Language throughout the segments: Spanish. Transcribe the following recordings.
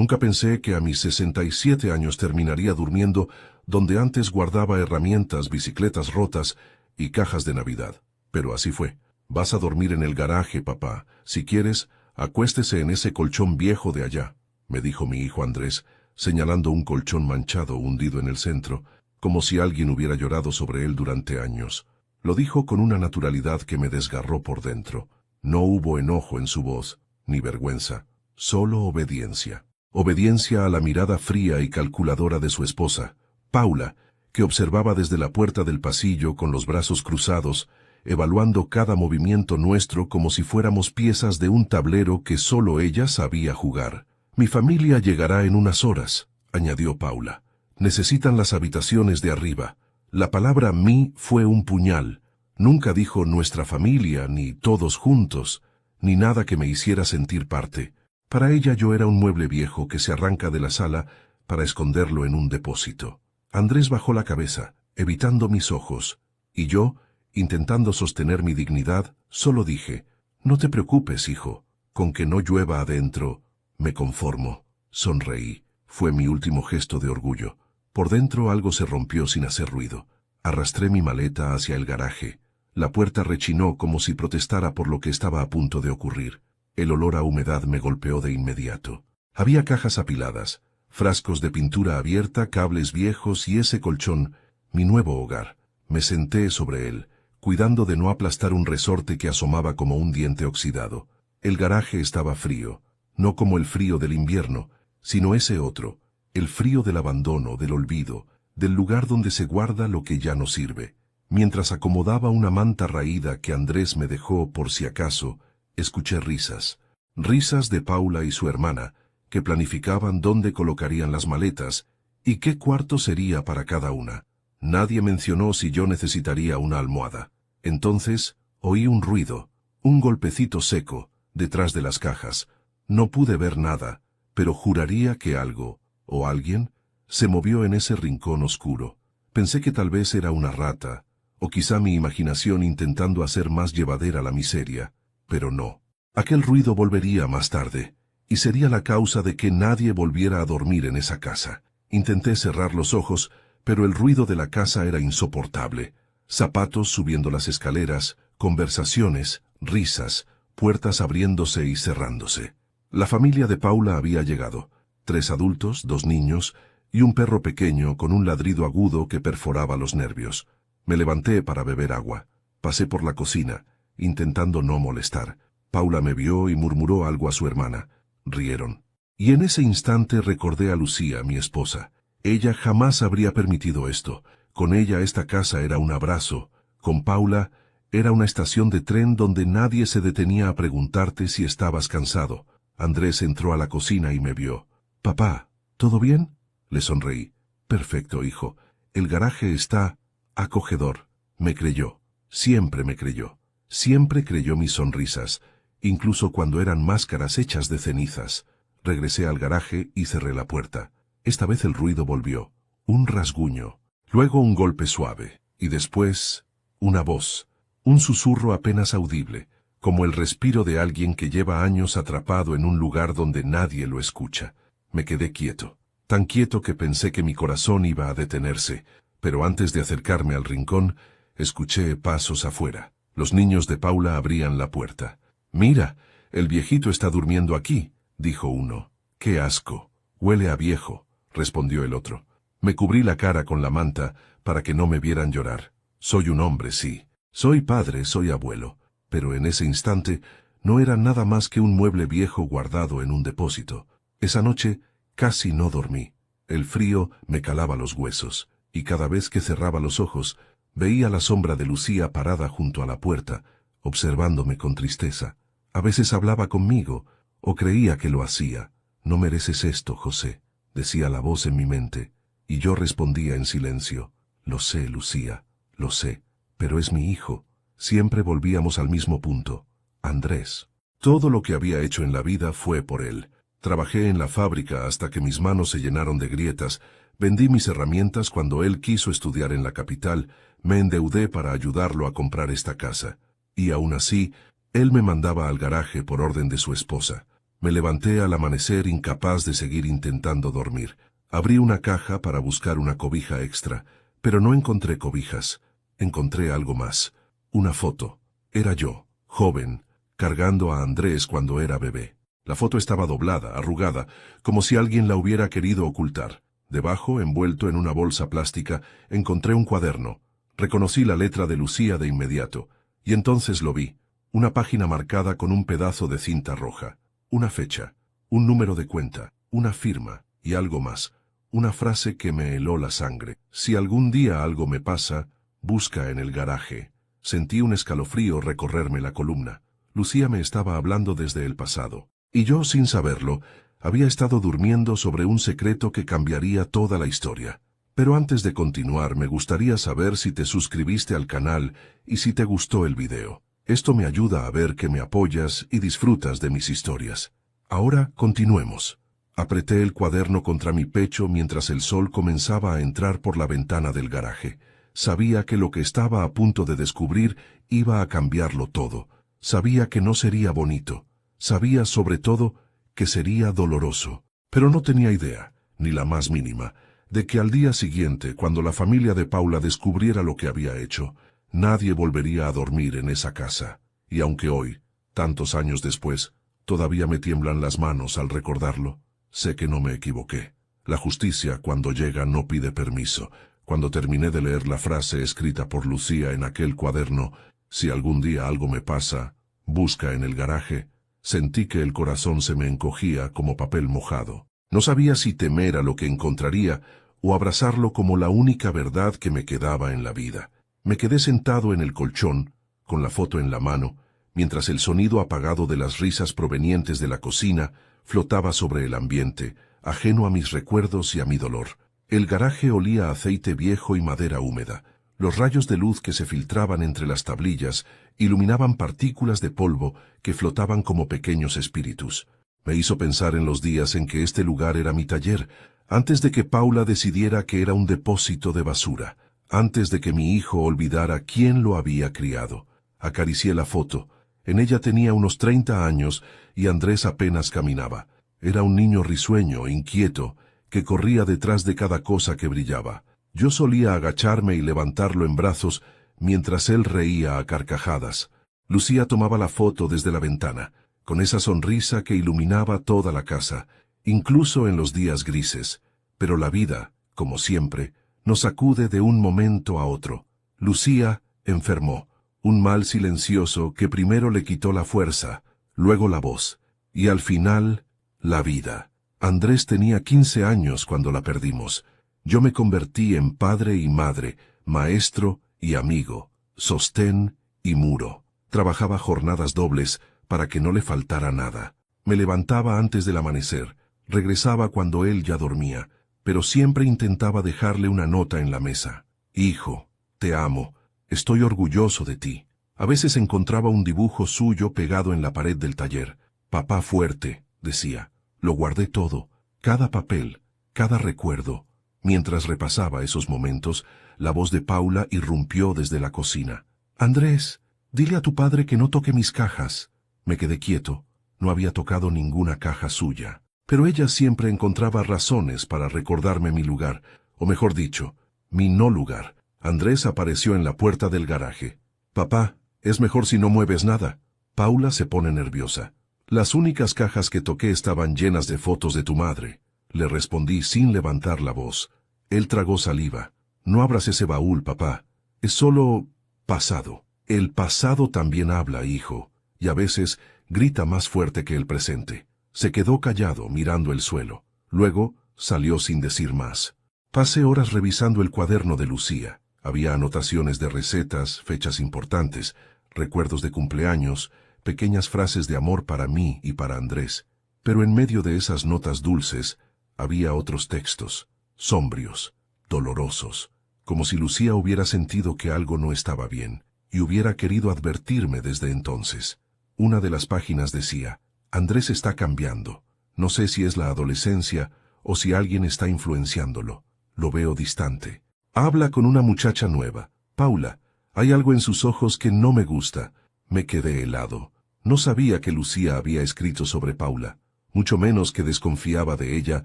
Nunca pensé que a mis 67 años terminaría durmiendo donde antes guardaba herramientas, bicicletas rotas y cajas de Navidad. Pero así fue. Vas a dormir en el garaje, papá. Si quieres, acuéstese en ese colchón viejo de allá, me dijo mi hijo Andrés, señalando un colchón manchado hundido en el centro, como si alguien hubiera llorado sobre él durante años. Lo dijo con una naturalidad que me desgarró por dentro. No hubo enojo en su voz, ni vergüenza, solo obediencia. Obediencia a la mirada fría y calculadora de su esposa, Paula, que observaba desde la puerta del pasillo con los brazos cruzados, evaluando cada movimiento nuestro como si fuéramos piezas de un tablero que solo ella sabía jugar. Mi familia llegará en unas horas, añadió Paula. Necesitan las habitaciones de arriba. La palabra mí fue un puñal. Nunca dijo nuestra familia, ni todos juntos, ni nada que me hiciera sentir parte. Para ella yo era un mueble viejo que se arranca de la sala para esconderlo en un depósito. Andrés bajó la cabeza, evitando mis ojos, y yo, intentando sostener mi dignidad, solo dije, no te preocupes, hijo, con que no llueva adentro, me conformo. Sonreí. Fue mi último gesto de orgullo. Por dentro algo se rompió sin hacer ruido. Arrastré mi maleta hacia el garaje. La puerta rechinó como si protestara por lo que estaba a punto de ocurrir. El olor a humedad me golpeó de inmediato. Había cajas apiladas, frascos de pintura abierta, cables viejos y ese colchón, mi nuevo hogar. Me senté sobre él, cuidando de no aplastar un resorte que asomaba como un diente oxidado. El garaje estaba frío, no como el frío del invierno, sino ese otro, el frío del abandono, del olvido, del lugar donde se guarda lo que ya no sirve. Mientras acomodaba una manta raída que Andrés me dejó por si acaso, escuché risas. Risas de Paula y su hermana, que planificaban dónde colocarían las maletas y qué cuarto sería para cada una. Nadie mencionó si yo necesitaría una almohada. Entonces, oí un ruido, un golpecito seco, detrás de las cajas. No pude ver nada, pero juraría que algo, o alguien, se movió en ese rincón oscuro. Pensé que tal vez era una rata, o quizá mi imaginación intentando hacer más llevadera la miseria, pero no. Aquel ruido volvería más tarde, y sería la causa de que nadie volviera a dormir en esa casa. Intenté cerrar los ojos, pero el ruido de la casa era insoportable. Zapatos subiendo las escaleras, conversaciones, risas, puertas abriéndose y cerrándose. La familia de Paula había llegado. 3 adultos, 2 niños y un perro pequeño con un ladrido agudo que perforaba los nervios. Me levanté para beber agua. Pasé por la cocina, intentando no molestar. Paula me vio y murmuró algo a su hermana. Rieron. Y en ese instante recordé a Lucía, mi esposa. Ella jamás habría permitido esto. Con ella esta casa era un abrazo. Con Paula era una estación de tren donde nadie se detenía a preguntarte si estabas cansado. Andrés entró a la cocina y me vio. «Papá, ¿todo bien?» Le sonreí. «Perfecto, hijo. El garaje está acogedor». Me creyó. Siempre me creyó. Siempre creyó mis sonrisas, incluso cuando eran máscaras hechas de cenizas. Regresé al garaje y cerré la puerta. Esta vez el ruido volvió. Un rasguño. Luego un golpe suave. Y después, una voz. Un susurro apenas audible, como el respiro de alguien que lleva años atrapado en un lugar donde nadie lo escucha. Me quedé quieto. Tan quieto que pensé que mi corazón iba a detenerse, pero antes de acercarme al rincón, escuché pasos afuera. Los niños de Paula abrían la puerta. «Mira, el viejito está durmiendo aquí», dijo uno. «Qué asco. Huele a viejo», respondió el otro. Me cubrí la cara con la manta para que no me vieran llorar. Soy un hombre, sí. Soy padre, soy abuelo. Pero en ese instante no era nada más que un mueble viejo guardado en un depósito. Esa noche casi no dormí. El frío me calaba los huesos, y cada vez que cerraba los ojos, veía la sombra de Lucía parada junto a la puerta, observándome con tristeza. A veces hablaba conmigo, o creía que lo hacía. «No mereces esto, José», decía la voz en mi mente, y yo respondía en silencio. «Lo sé, Lucía, lo sé, pero es mi hijo». Siempre volvíamos al mismo punto. Andrés. Todo lo que había hecho en la vida fue por él. Trabajé en la fábrica hasta que mis manos se llenaron de grietas, vendí mis herramientas cuando él quiso estudiar en la capital, me endeudé para ayudarlo a comprar esta casa. Y aún así, él me mandaba al garaje por orden de su esposa. Me levanté al amanecer incapaz de seguir intentando dormir. Abrí una caja para buscar una cobija extra, pero no encontré cobijas. Encontré algo más. Una foto. Era yo, joven, cargando a Andrés cuando era bebé. La foto estaba doblada, arrugada, como si alguien la hubiera querido ocultar. Debajo, envuelto en una bolsa plástica, encontré un cuaderno. Reconocí la letra de Lucía de inmediato, y entonces lo vi. Una página marcada con un pedazo de cinta roja. Una fecha, un número de cuenta, una firma, y algo más. Una frase que me heló la sangre. Si algún día algo me pasa, busca en el garaje. Sentí un escalofrío recorrerme la columna. Lucía me estaba hablando desde el pasado. Y yo, sin saberlo, había estado durmiendo sobre un secreto que cambiaría toda la historia. Pero antes de continuar, me gustaría saber si te suscribiste al canal y si te gustó el video. Esto me ayuda a ver que me apoyas y disfrutas de mis historias. Ahora, continuemos. Apreté el cuaderno contra mi pecho mientras el sol comenzaba a entrar por la ventana del garaje. Sabía que lo que estaba a punto de descubrir iba a cambiarlo todo. Sabía que no sería bonito. Sabía, sobre todo, que sería doloroso. Pero no tenía idea, ni la más mínima, de que al día siguiente, cuando la familia de Paula descubriera lo que había hecho, nadie volvería a dormir en esa casa. Y aunque hoy, tantos años después, todavía me tiemblan las manos al recordarlo, sé que no me equivoqué. La justicia, cuando llega, no pide permiso. Cuando terminé de leer la frase escrita por Lucía en aquel cuaderno, si algún día algo me pasa, busca en el garaje, sentí que el corazón se me encogía como papel mojado. No sabía si temer a lo que encontraría o abrazarlo como la única verdad que me quedaba en la vida. Me quedé sentado en el colchón, con la foto en la mano, mientras el sonido apagado de las risas provenientes de la cocina flotaba sobre el ambiente, ajeno a mis recuerdos y a mi dolor. El garaje olía a aceite viejo y madera húmeda. Los rayos de luz que se filtraban entre las tablillas iluminaban partículas de polvo que flotaban como pequeños espíritus. Me hizo pensar en los días en que este lugar era mi taller, antes de que Paula decidiera que era un depósito de basura, antes de que mi hijo olvidara quién lo había criado. Acaricié la foto. En ella tenía unos 30 años y Andrés apenas caminaba. Era un niño risueño, inquieto, que corría detrás de cada cosa que brillaba. Yo solía agacharme y levantarlo en brazos mientras él reía a carcajadas. Lucía tomaba la foto desde la ventana, con esa sonrisa que iluminaba toda la casa, incluso en los días grises. Pero la vida, como siempre, nos sacude de un momento a otro. Lucía enfermó, un mal silencioso que primero le quitó la fuerza, luego la voz, y al final, la vida. Andrés tenía 15 años cuando la perdimos. Yo me convertí en padre y madre, maestro y amigo, sostén y muro. Trabajaba jornadas dobles para que no le faltara nada. Me levantaba antes del amanecer, regresaba cuando él ya dormía, pero siempre intentaba dejarle una nota en la mesa. Hijo, te amo, estoy orgulloso de ti. A veces encontraba un dibujo suyo pegado en la pared del taller. Papá fuerte, decía. Lo guardé todo, cada papel, cada recuerdo. Mientras repasaba esos momentos, la voz de Paula irrumpió desde la cocina. Andrés, dile a tu padre que no toque mis cajas. Me quedé quieto. No había tocado ninguna caja suya. Pero ella siempre encontraba razones para recordarme mi lugar, o mejor dicho, mi no lugar. Andrés apareció en la puerta del garaje. Papá, es mejor si no mueves nada. Paula se pone nerviosa. Las únicas cajas que toqué estaban llenas de fotos de tu madre. Le respondí sin levantar la voz. Él tragó saliva. No abras ese baúl, papá. Es solo pasado. El pasado también habla, hijo, y a veces grita más fuerte que el presente. Se quedó callado, mirando el suelo. Luego salió sin decir más. Pasé horas revisando el cuaderno de Lucía. Había anotaciones de recetas, fechas importantes, recuerdos de cumpleaños, pequeñas frases de amor para mí y para Andrés. Pero en medio de esas notas dulces, había otros textos, sombrios, dolorosos, como si Lucía hubiera sentido que algo no estaba bien, y hubiera querido advertirme desde entonces. Una de las páginas decía, Andrés está cambiando. No sé si es la adolescencia o si alguien está influenciándolo. Lo veo distante. Habla con una muchacha nueva. Paula, hay algo en sus ojos que no me gusta. Me quedé helado. No sabía que Lucía había escrito sobre Paula. mucho menos que desconfiaba de ella,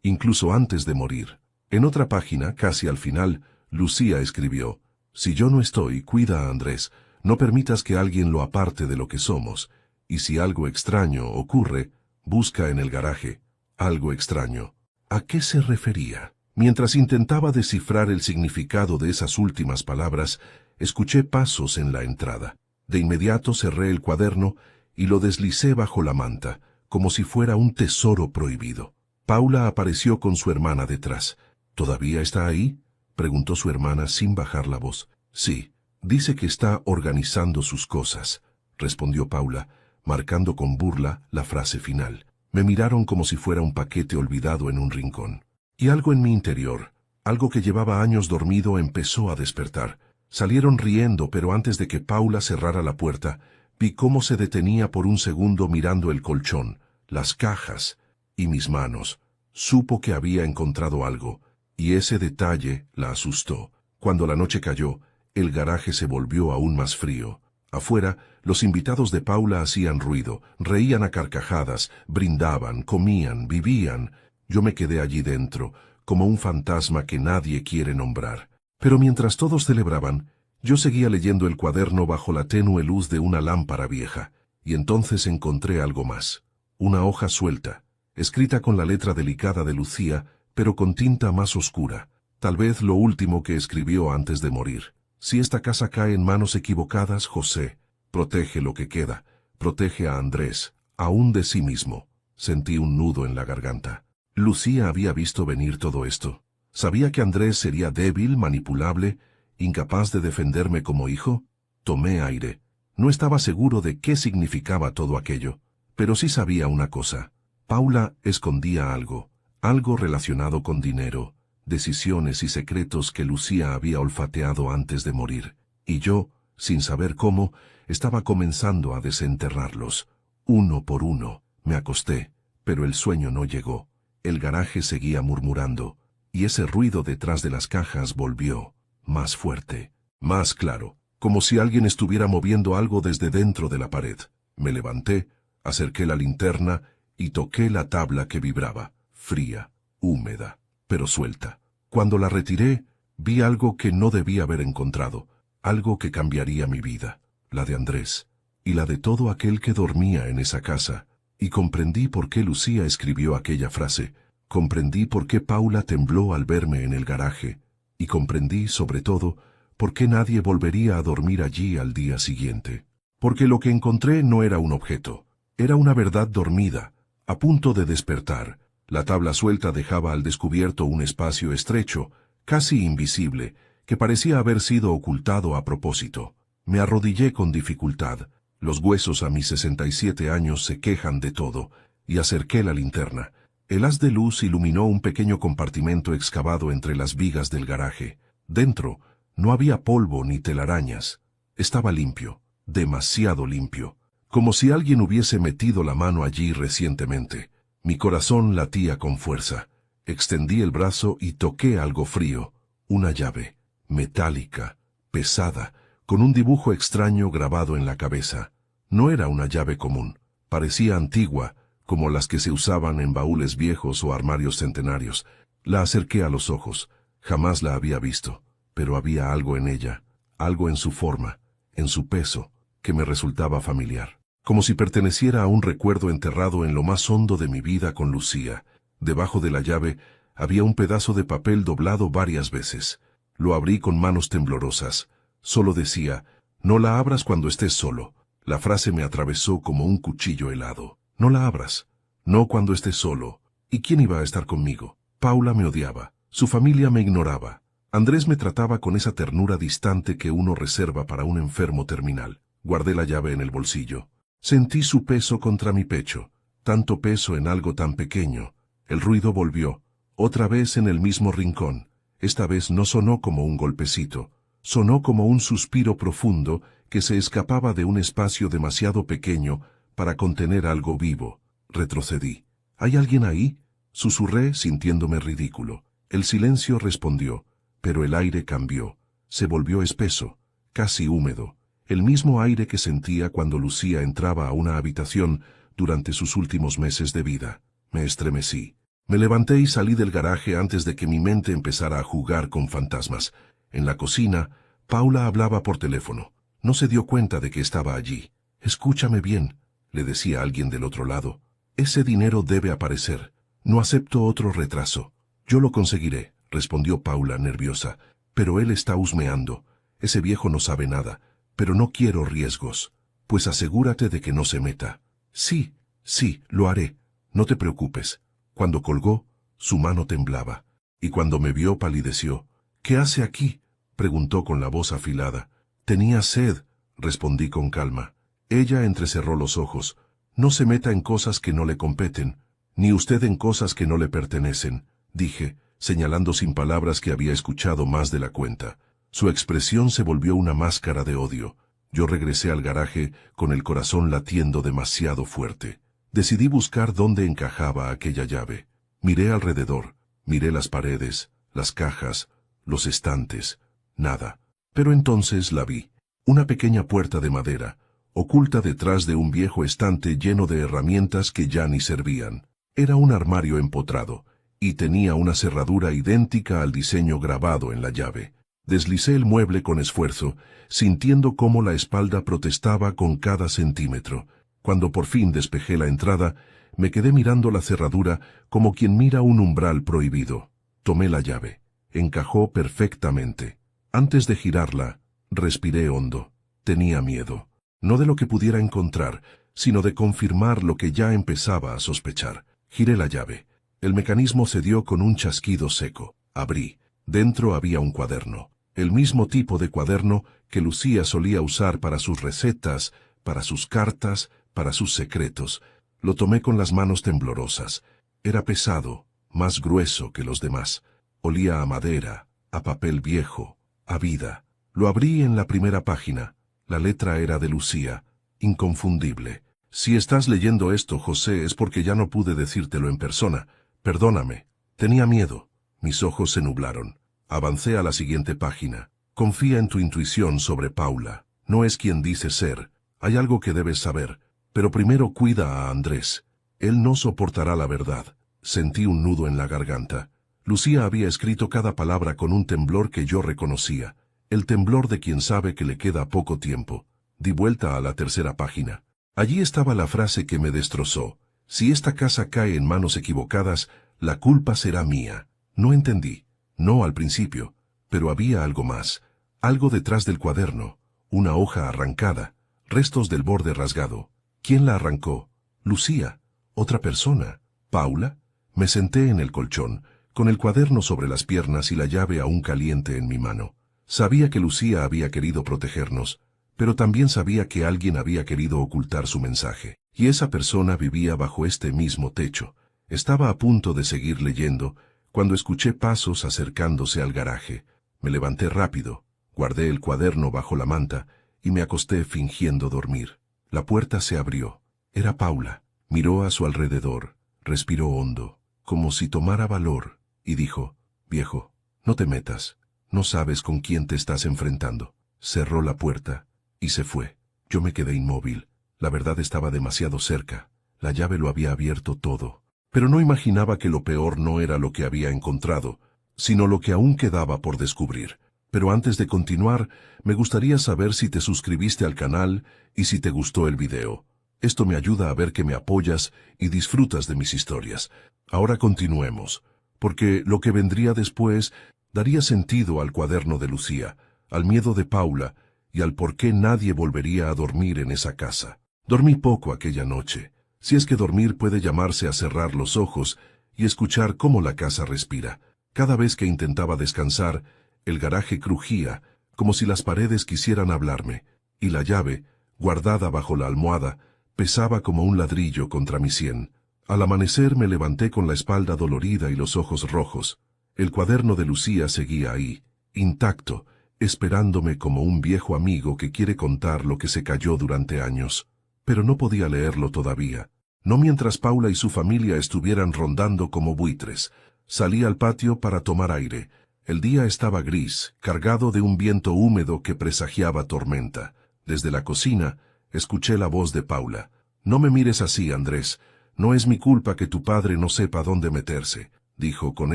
incluso antes de morir. En otra página, casi al final, Lucía escribió: «Si yo no estoy, cuida a Andrés, no permitas que alguien lo aparte de lo que somos, y si algo extraño ocurre, busca en el garaje». Algo extraño. ¿A qué se refería? Mientras intentaba descifrar el significado de esas últimas palabras, escuché pasos en la entrada. De inmediato cerré el cuaderno y lo deslicé bajo la manta, como si fuera un tesoro prohibido. Paula apareció con su hermana detrás. «¿Todavía está ahí?», preguntó su hermana sin bajar la voz. «Sí, dice que está organizando sus cosas», respondió Paula, marcando con burla la frase final. Me miraron como si fuera un paquete olvidado en un rincón. Y algo en mi interior, algo que llevaba años dormido, empezó a despertar. Salieron riendo, pero antes de que Paula cerrara la puerta, vi cómo se detenía por un segundo mirando el colchón, las cajas y mis manos. Supo que había encontrado algo, y ese detalle la asustó. Cuando la noche cayó, el garaje se volvió aún más frío. Afuera, los invitados de Paula hacían ruido, reían a carcajadas, brindaban, comían, vivían. Yo me quedé allí dentro, como un fantasma que nadie quiere nombrar. Pero mientras todos celebraban, yo seguía leyendo el cuaderno bajo la tenue luz de una lámpara vieja, y entonces encontré algo más. Una hoja suelta, escrita con la letra delicada de Lucía, pero con tinta más oscura. Tal vez lo último que escribió antes de morir. «Si esta casa cae en manos equivocadas, José, protege lo que queda, protege a Andrés, aún de sí mismo». Sentí un nudo en la garganta. Lucía había visto venir todo esto. ¿Sabía que Andrés sería débil, manipulable, incapaz de defenderme como hijo? Tomé aire. No estaba seguro de qué significaba todo aquello, pero sí sabía una cosa. Paula escondía algo, algo relacionado con dinero, decisiones y secretos que Lucía había olfateado antes de morir, y yo, sin saber cómo, estaba comenzando a desenterrarlos. Uno por uno, me acosté, pero el sueño no llegó. El garaje seguía murmurando, y ese ruido detrás de las cajas volvió, más fuerte, más claro, como si alguien estuviera moviendo algo desde dentro de la pared. Me levanté, acerqué la linterna y toqué la tabla que vibraba, fría, húmeda, pero suelta. Cuando la retiré, vi algo que no debía haber encontrado, algo que cambiaría mi vida, la de Andrés, y la de todo aquel que dormía en esa casa, y comprendí por qué Lucía escribió aquella frase, comprendí por qué Paula tembló al verme en el garaje, y comprendí, sobre todo, por qué nadie volvería a dormir allí al día siguiente. Porque lo que encontré no era un objeto, era una verdad dormida, a punto de despertar. La tabla suelta dejaba al descubierto un espacio estrecho, casi invisible, que parecía haber sido ocultado a propósito. Me arrodillé con dificultad. Los huesos a mis 67 años se quejan de todo, y acerqué la linterna. El haz de luz iluminó un pequeño compartimento excavado entre las vigas del garaje. Dentro no había polvo ni telarañas. Estaba limpio, demasiado limpio, como si alguien hubiese metido la mano allí recientemente. Mi corazón latía con fuerza. Extendí el brazo y toqué algo frío, una llave, metálica, pesada, con un dibujo extraño grabado en la cabeza. No era una llave común, parecía antigua, como las que se usaban en baúles viejos o armarios centenarios. La acerqué a los ojos. Jamás la había visto, pero había algo en ella, algo en su forma, en su peso, que me resultaba familiar. Como si perteneciera a un recuerdo enterrado en lo más hondo de mi vida con Lucía. Debajo de la llave había un pedazo de papel doblado varias veces. Lo abrí con manos temblorosas. Solo decía: «No la abras cuando estés solo». La frase me atravesó como un cuchillo helado. No la abras. No cuando estés solo. ¿Y quién iba a estar conmigo? Paula me odiaba. Su familia me ignoraba. Andrés me trataba con esa ternura distante que uno reserva para un enfermo terminal. Guardé la llave en el bolsillo. Sentí su peso contra mi pecho. Tanto peso en algo tan pequeño. El ruido volvió. Otra vez en el mismo rincón. Esta vez no sonó como un golpecito. Sonó como un suspiro profundo que se escapaba de un espacio demasiado pequeño para contener algo vivo. Retrocedí. ¿Hay alguien ahí?, susurré sintiéndome ridículo. El silencio respondió, pero el aire cambió. Se volvió espeso, casi húmedo. El mismo aire que sentía cuando Lucía entraba a una habitación durante sus últimos meses de vida. Me estremecí. Me levanté y salí del garaje antes de que mi mente empezara a jugar con fantasmas. En la cocina, Paula hablaba por teléfono. No se dio cuenta de que estaba allí. «Escúchame bien», le decía alguien del otro lado. «Ese dinero debe aparecer. No acepto otro retraso». «Yo lo conseguiré», respondió Paula nerviosa. «Pero él está husmeando. Ese viejo no sabe nada. Pero no quiero riesgos». «Pues asegúrate de que no se meta». «Sí, sí, lo haré. No te preocupes». Cuando colgó, su mano temblaba. Y cuando me vio palideció. «¿Qué hace aquí?», preguntó con la voz afilada. «Tenía sed», respondí con calma. Ella entrecerró los ojos. «No se meta en cosas que no le competen, ni usted en cosas que no le pertenecen», dije, señalando sin palabras que había escuchado más de la cuenta. Su expresión se volvió una máscara de odio. Yo regresé al garaje con el corazón latiendo demasiado fuerte. Decidí buscar dónde encajaba aquella llave. Miré alrededor, miré las paredes, las cajas, los estantes. Nada. Pero entonces la vi. Una pequeña puerta de madera, oculta detrás de un viejo estante lleno de herramientas que ya ni servían. Era un armario empotrado, y tenía una cerradura idéntica al diseño grabado en la llave. Deslicé el mueble con esfuerzo, sintiendo cómo la espalda protestaba con cada centímetro. Cuando por fin despejé la entrada, me quedé mirando la cerradura como quien mira un umbral prohibido. Tomé la llave. Encajó perfectamente. Antes de girarla, respiré hondo. Tenía miedo. No de lo que pudiera encontrar, sino de confirmar lo que ya empezaba a sospechar. Giré la llave. El mecanismo cedió con un chasquido seco. Abrí. Dentro había un cuaderno. El mismo tipo de cuaderno que Lucía solía usar para sus recetas, para sus cartas, para sus secretos. Lo tomé con las manos temblorosas. Era pesado, más grueso que los demás. Olía a madera, a papel viejo, a vida. Lo abrí en la primera página. La letra era de Lucía, inconfundible. «Si estás leyendo esto, José, es porque ya no pude decírtelo en persona. Perdóname. Tenía miedo». Mis ojos se nublaron. Avancé a la siguiente página. «Confía en tu intuición sobre Paula. No es quien dice ser. Hay algo que debes saber. Pero primero cuida a Andrés. Él no soportará la verdad». Sentí un nudo en la garganta. Lucía había escrito cada palabra con un temblor que yo reconocía. El temblor de quien sabe que le queda poco tiempo. Di vuelta a la tercera página. Allí estaba la frase que me destrozó. «Si esta casa cae en manos equivocadas, la culpa será mía». No entendí. No al principio. Pero había algo más. Algo detrás del cuaderno. Una hoja arrancada. Restos del borde rasgado. ¿Quién la arrancó? Lucía. ¿Otra persona? ¿Paula? Me senté en el colchón, con el cuaderno sobre las piernas y la llave aún caliente en mi mano. Sabía que Lucía había querido protegernos, pero también sabía que alguien había querido ocultar su mensaje. Y esa persona vivía bajo este mismo techo. Estaba a punto de seguir leyendo, cuando escuché pasos acercándose al garaje. Me levanté rápido, guardé el cuaderno bajo la manta y me acosté fingiendo dormir. La puerta se abrió. Era Paula. Miró a su alrededor, respiró hondo, como si tomara valor, y dijo: «Viejo, no te metas. No sabes con quién te estás enfrentando». Cerró la puerta y se fue. Yo me quedé inmóvil. La verdad estaba demasiado cerca. La llave lo había abierto todo. Pero no imaginaba que lo peor no era lo que había encontrado, sino lo que aún quedaba por descubrir. Pero antes de continuar, me gustaría saber si te suscribiste al canal y si te gustó el video. Esto me ayuda a ver que me apoyas y disfrutas de mis historias. Ahora continuemos, porque lo que vendría después daría sentido al cuaderno de Lucía, al miedo de Paula y al por qué nadie volvería a dormir en esa casa. Dormí poco aquella noche, si es que dormir puede llamarse a cerrar los ojos y escuchar cómo la casa respira. Cada vez que intentaba descansar, el garaje crujía, como si las paredes quisieran hablarme, y la llave, guardada bajo la almohada, pesaba como un ladrillo contra mi sien. Al amanecer me levanté con la espalda dolorida y los ojos rojos. El cuaderno de Lucía seguía ahí, intacto, esperándome como un viejo amigo que quiere contar lo que se cayó durante años. Pero no podía leerlo todavía. No mientras Paula y su familia estuvieran rondando como buitres. Salí al patio para tomar aire. El día estaba gris, cargado de un viento húmedo que presagiaba tormenta. Desde la cocina, escuché la voz de Paula. No me mires así, Andrés. No es mi culpa que tu padre no sepa dónde meterse, dijo con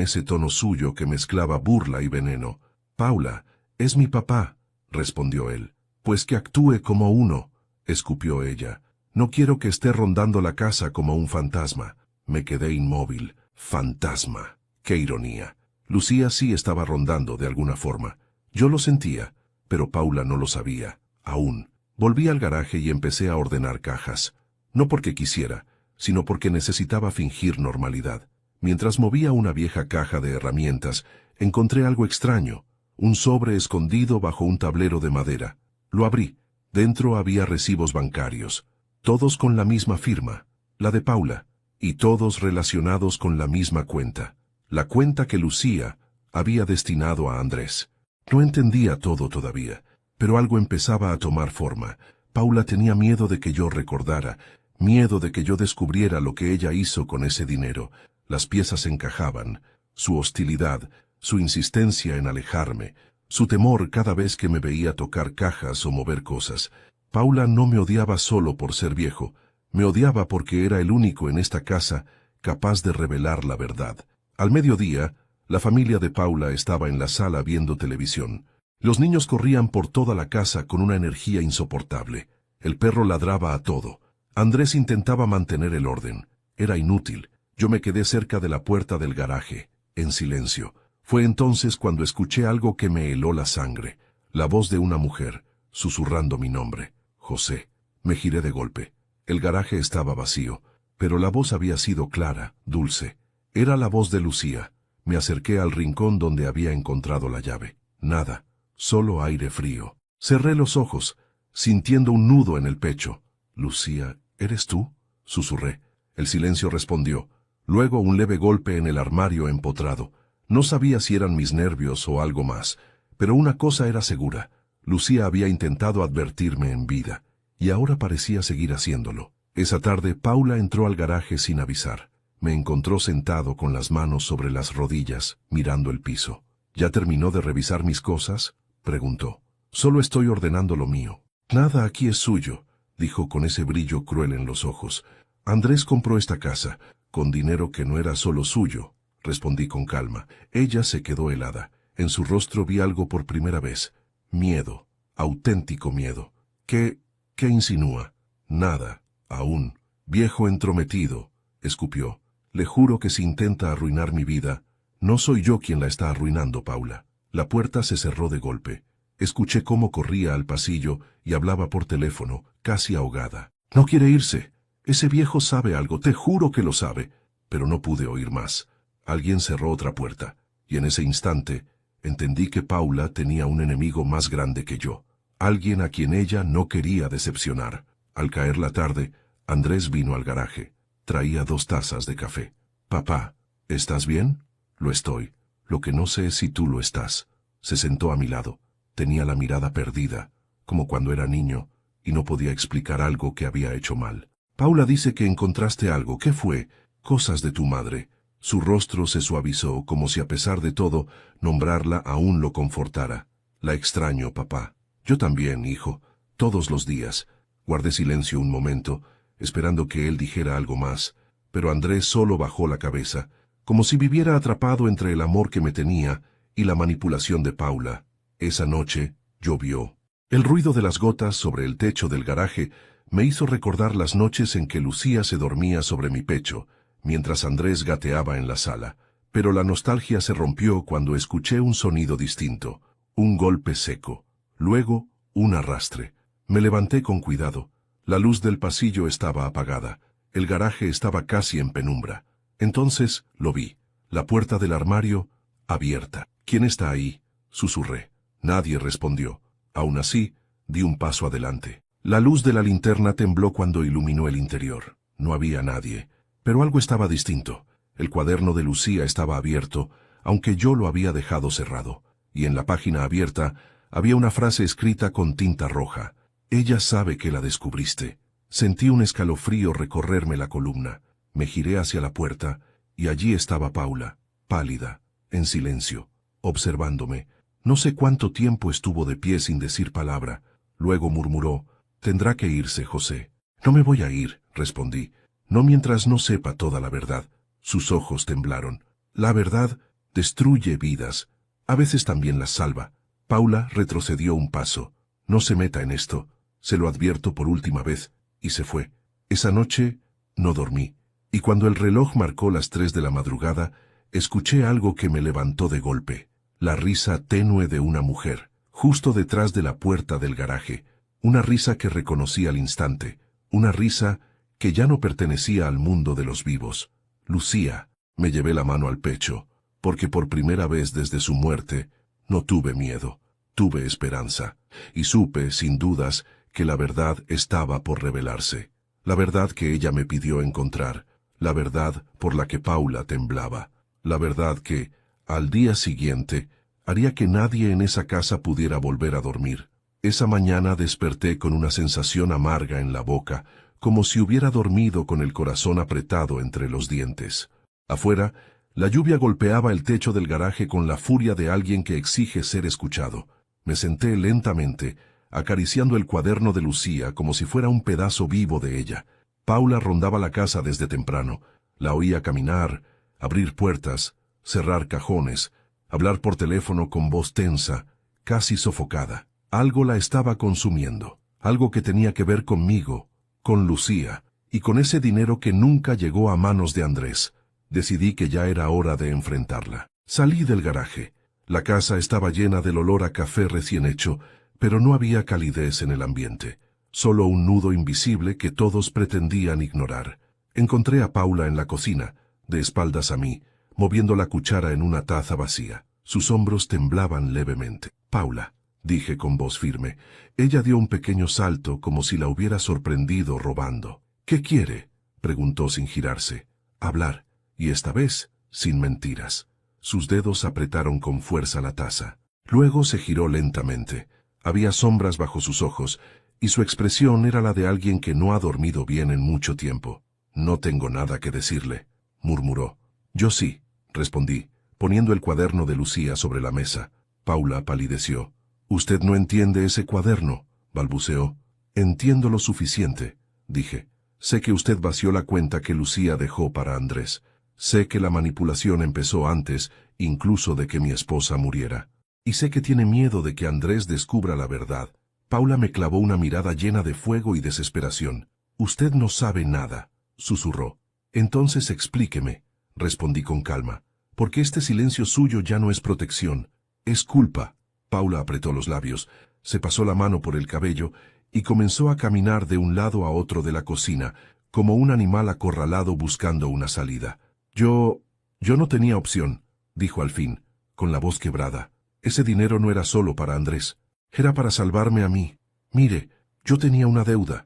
ese tono suyo que mezclaba burla y veneno. Paula, es mi papá, respondió él. Pues que actúe como uno, escupió ella. No quiero que esté rondando la casa como un fantasma. Me quedé inmóvil. Fantasma. ¡Qué ironía! Lucía sí estaba rondando de alguna forma. Yo lo sentía, pero Paula no lo sabía, aún. Volví al garaje y empecé a ordenar cajas. No porque quisiera, sino porque necesitaba fingir normalidad. Mientras movía una vieja caja de herramientas, encontré algo extraño, un sobre escondido bajo un tablero de madera. Lo abrí. Dentro había recibos bancarios, todos con la misma firma, la de Paula, y todos relacionados con la misma cuenta, la cuenta que Lucía había destinado a Andrés. No entendía todo todavía, pero algo empezaba a tomar forma. Paula tenía miedo de que yo recordara, miedo de que yo descubriera lo que ella hizo con ese dinero. Las piezas encajaban, su hostilidad, su insistencia en alejarme, su temor cada vez que me veía tocar cajas o mover cosas. Paula no me odiaba solo por ser viejo, me odiaba porque era el único en esta casa capaz de revelar la verdad. Al mediodía, la familia de Paula estaba en la sala viendo televisión. Los niños corrían por toda la casa con una energía insoportable. El perro ladraba a todo. Andrés intentaba mantener el orden. Era inútil. Yo me quedé cerca de la puerta del garaje, en silencio. Fue entonces cuando escuché algo que me heló la sangre. La voz de una mujer, susurrando mi nombre. José. Me giré de golpe. El garaje estaba vacío, pero la voz había sido clara, dulce. Era la voz de Lucía. Me acerqué al rincón donde había encontrado la llave. Nada, solo aire frío. Cerré los ojos, sintiendo un nudo en el pecho. Lucía, ¿eres tú? Susurré. El silencio respondió. Luego un leve golpe en el armario empotrado. No sabía si eran mis nervios o algo más, pero una cosa era segura. Lucía había intentado advertirme en vida, y ahora parecía seguir haciéndolo. Esa tarde Paula entró al garaje sin avisar. Me encontró sentado con las manos sobre las rodillas, mirando el piso. ¿Ya terminó de revisar mis cosas?, preguntó. Solo estoy ordenando lo mío. Nada aquí es suyo, dijo con ese brillo cruel en los ojos. Andrés compró esta casa, con dinero que no era solo suyo, respondí con calma. Ella se quedó helada. En su rostro vi algo por primera vez. Miedo, auténtico miedo. ¿Qué insinúa? Nada, aún. Viejo entrometido, escupió. Le juro que si intenta arruinar mi vida, no soy yo quien la está arruinando, Paula. La puerta se cerró de golpe. Escuché cómo corría al pasillo y hablaba por teléfono, casi ahogada. No quiere irse. Ese viejo sabe algo, te juro que lo sabe. Pero no pude oír más. Alguien cerró otra puerta, y en ese instante entendí que Paula tenía un enemigo más grande que yo. Alguien a quien ella no quería decepcionar. Al caer la tarde, Andrés vino al garaje. Traía 2 tazas de café. Papá, ¿estás bien? Lo estoy. Lo que no sé es si tú lo estás. Se sentó a mi lado. Tenía la mirada perdida, como cuando era niño, y no podía explicar algo que había hecho mal. Paula dice que encontraste algo. ¿Qué fue? Cosas de tu madre. Su rostro se suavizó, como si a pesar de todo, nombrarla aún lo confortara. La extraño, papá. Yo también, hijo. Todos los días. Guardé silencio un momento, esperando que él dijera algo más, pero Andrés solo bajó la cabeza, como si viviera atrapado entre el amor que me tenía y la manipulación de Paula. Esa noche, llovió. El ruido de las gotas sobre el techo del garaje me hizo recordar las noches en que Lucía se dormía sobre mi pecho, mientras Andrés gateaba en la sala. Pero la nostalgia se rompió cuando escuché un sonido distinto, un golpe seco, luego un arrastre. Me levanté con cuidado. La luz del pasillo estaba apagada. El garaje estaba casi en penumbra. Entonces lo vi. La puerta del armario abierta. ¿Quién está ahí?, susurré. Nadie respondió. Aún así, di un paso adelante. La luz de la linterna tembló cuando iluminó el interior. No había nadie. Pero algo estaba distinto. El cuaderno de Lucía estaba abierto, aunque yo lo había dejado cerrado. Y en la página abierta había una frase escrita con tinta roja. Ella sabe que la descubriste. Sentí un escalofrío recorrerme la columna. Me giré hacia la puerta, y allí estaba Paula, pálida, en silencio, observándome. No sé cuánto tiempo estuvo de pie sin decir palabra. Luego murmuró: «Tendrá que irse, José». «No me voy a ir», respondí. No mientras no sepa toda la verdad. Sus ojos temblaron. La verdad destruye vidas. A veces también las salva. Paula retrocedió un paso. No se meta en esto. Se lo advierto por última vez. Y se fue. Esa noche no dormí. Y cuando el reloj marcó las 3 de la madrugada, escuché algo que me levantó de golpe. La risa tenue de una mujer, justo detrás de la puerta del garaje. Una risa que reconocí al instante. Una risa que ya no pertenecía al mundo de los vivos. Lucía. Me llevé la mano al pecho, porque por primera vez desde su muerte no tuve miedo, tuve esperanza, y supe, sin dudas, que la verdad estaba por revelarse. La verdad que ella me pidió encontrar, la verdad por la que Paula temblaba, la verdad que, al día siguiente, haría que nadie en esa casa pudiera volver a dormir. Esa mañana desperté con una sensación amarga en la boca, como si hubiera dormido con el corazón apretado entre los dientes. Afuera, la lluvia golpeaba el techo del garaje con la furia de alguien que exige ser escuchado. Me senté lentamente, acariciando el cuaderno de Lucía como si fuera un pedazo vivo de ella. Paula rondaba la casa desde temprano. La oía caminar, abrir puertas, cerrar cajones, hablar por teléfono con voz tensa, casi sofocada. Algo la estaba consumiendo, algo que tenía que ver conmigo, con Lucía, y con ese dinero que nunca llegó a manos de Andrés. Decidí que ya era hora de enfrentarla. Salí del garaje. La casa estaba llena del olor a café recién hecho, pero no había calidez en el ambiente. Solo un nudo invisible que todos pretendían ignorar. Encontré a Paula en la cocina, de espaldas a mí, moviendo la cuchara en una taza vacía. Sus hombros temblaban levemente. Paula, dije con voz firme. Ella dio un pequeño salto como si la hubiera sorprendido robando. ¿Qué quiere?, preguntó sin girarse. Hablar. Y esta vez, sin mentiras. Sus dedos apretaron con fuerza la taza. Luego se giró lentamente. Había sombras bajo sus ojos, y su expresión era la de alguien que no ha dormido bien en mucho tiempo. No tengo nada que decirle, murmuró. Yo sí, respondí, poniendo el cuaderno de Lucía sobre la mesa. Paula palideció. Usted no entiende ese cuaderno, balbuceó. Entiendo lo suficiente, dije. Sé que usted vació la cuenta que Lucía dejó para Andrés. Sé que la manipulación empezó antes, incluso de que mi esposa muriera. Y sé que tiene miedo de que Andrés descubra la verdad. Paula me clavó una mirada llena de fuego y desesperación. Usted no sabe nada, susurró. Entonces explíqueme, respondí con calma, porque este silencio suyo ya no es protección, es culpa. Paula apretó los labios, se pasó la mano por el cabello y comenzó a caminar de un lado a otro de la cocina, como un animal acorralado buscando una salida. Yo no tenía opción, dijo al fin, con la voz quebrada. Ese dinero no era solo para Andrés, era para salvarme a mí. Mire, yo tenía una deuda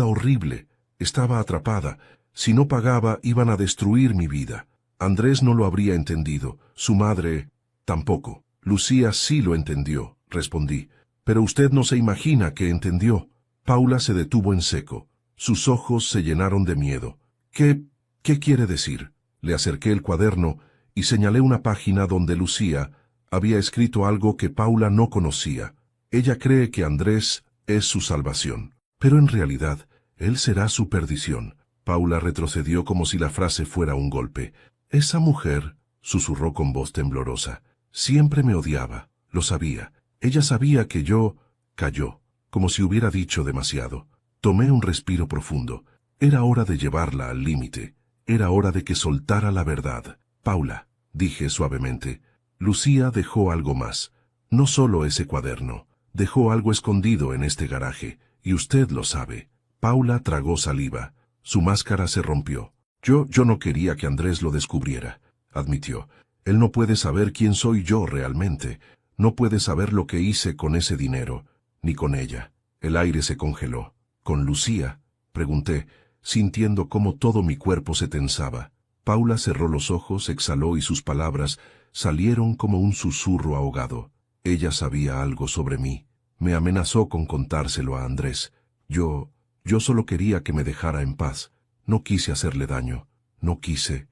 horrible, estaba atrapada. Si no pagaba, iban a destruir mi vida. Andrés no lo habría entendido, su madre tampoco. Lucía sí lo entendió, respondí. Pero usted no se imagina que entendió. Paula se detuvo en seco. Sus ojos se llenaron de miedo. ¿Qué quiere decir? Le acerqué el cuaderno y señalé una página donde Lucía había escrito algo que Paula no conocía. Ella cree que Andrés es su salvación, pero en realidad él será su perdición. Paula retrocedió como si la frase fuera un golpe. Esa mujer, susurró con voz temblorosa, siempre me odiaba, lo sabía. Ella sabía que yo... Calló, como si hubiera dicho demasiado. Tomé un respiro profundo. Era hora de llevarla al límite. Era hora de que soltara la verdad. Paula, dije suavemente, Lucía dejó algo más. No solo ese cuaderno. Dejó algo escondido en este garaje, y usted lo sabe. Paula tragó saliva. Su máscara se rompió. Yo no quería que Andrés lo descubriera, admitió. Él no puede saber quién soy yo realmente. No puede saber lo que hice con ese dinero, ni con ella. El aire se congeló. ¿Con Lucía?, pregunté, sintiendo cómo todo mi cuerpo se tensaba. Paula cerró los ojos, exhaló y sus palabras salieron como un susurro ahogado. Ella sabía algo sobre mí. Me amenazó con contárselo a Andrés. Yo solo quería que me dejara en paz. No quise hacerle daño. No quise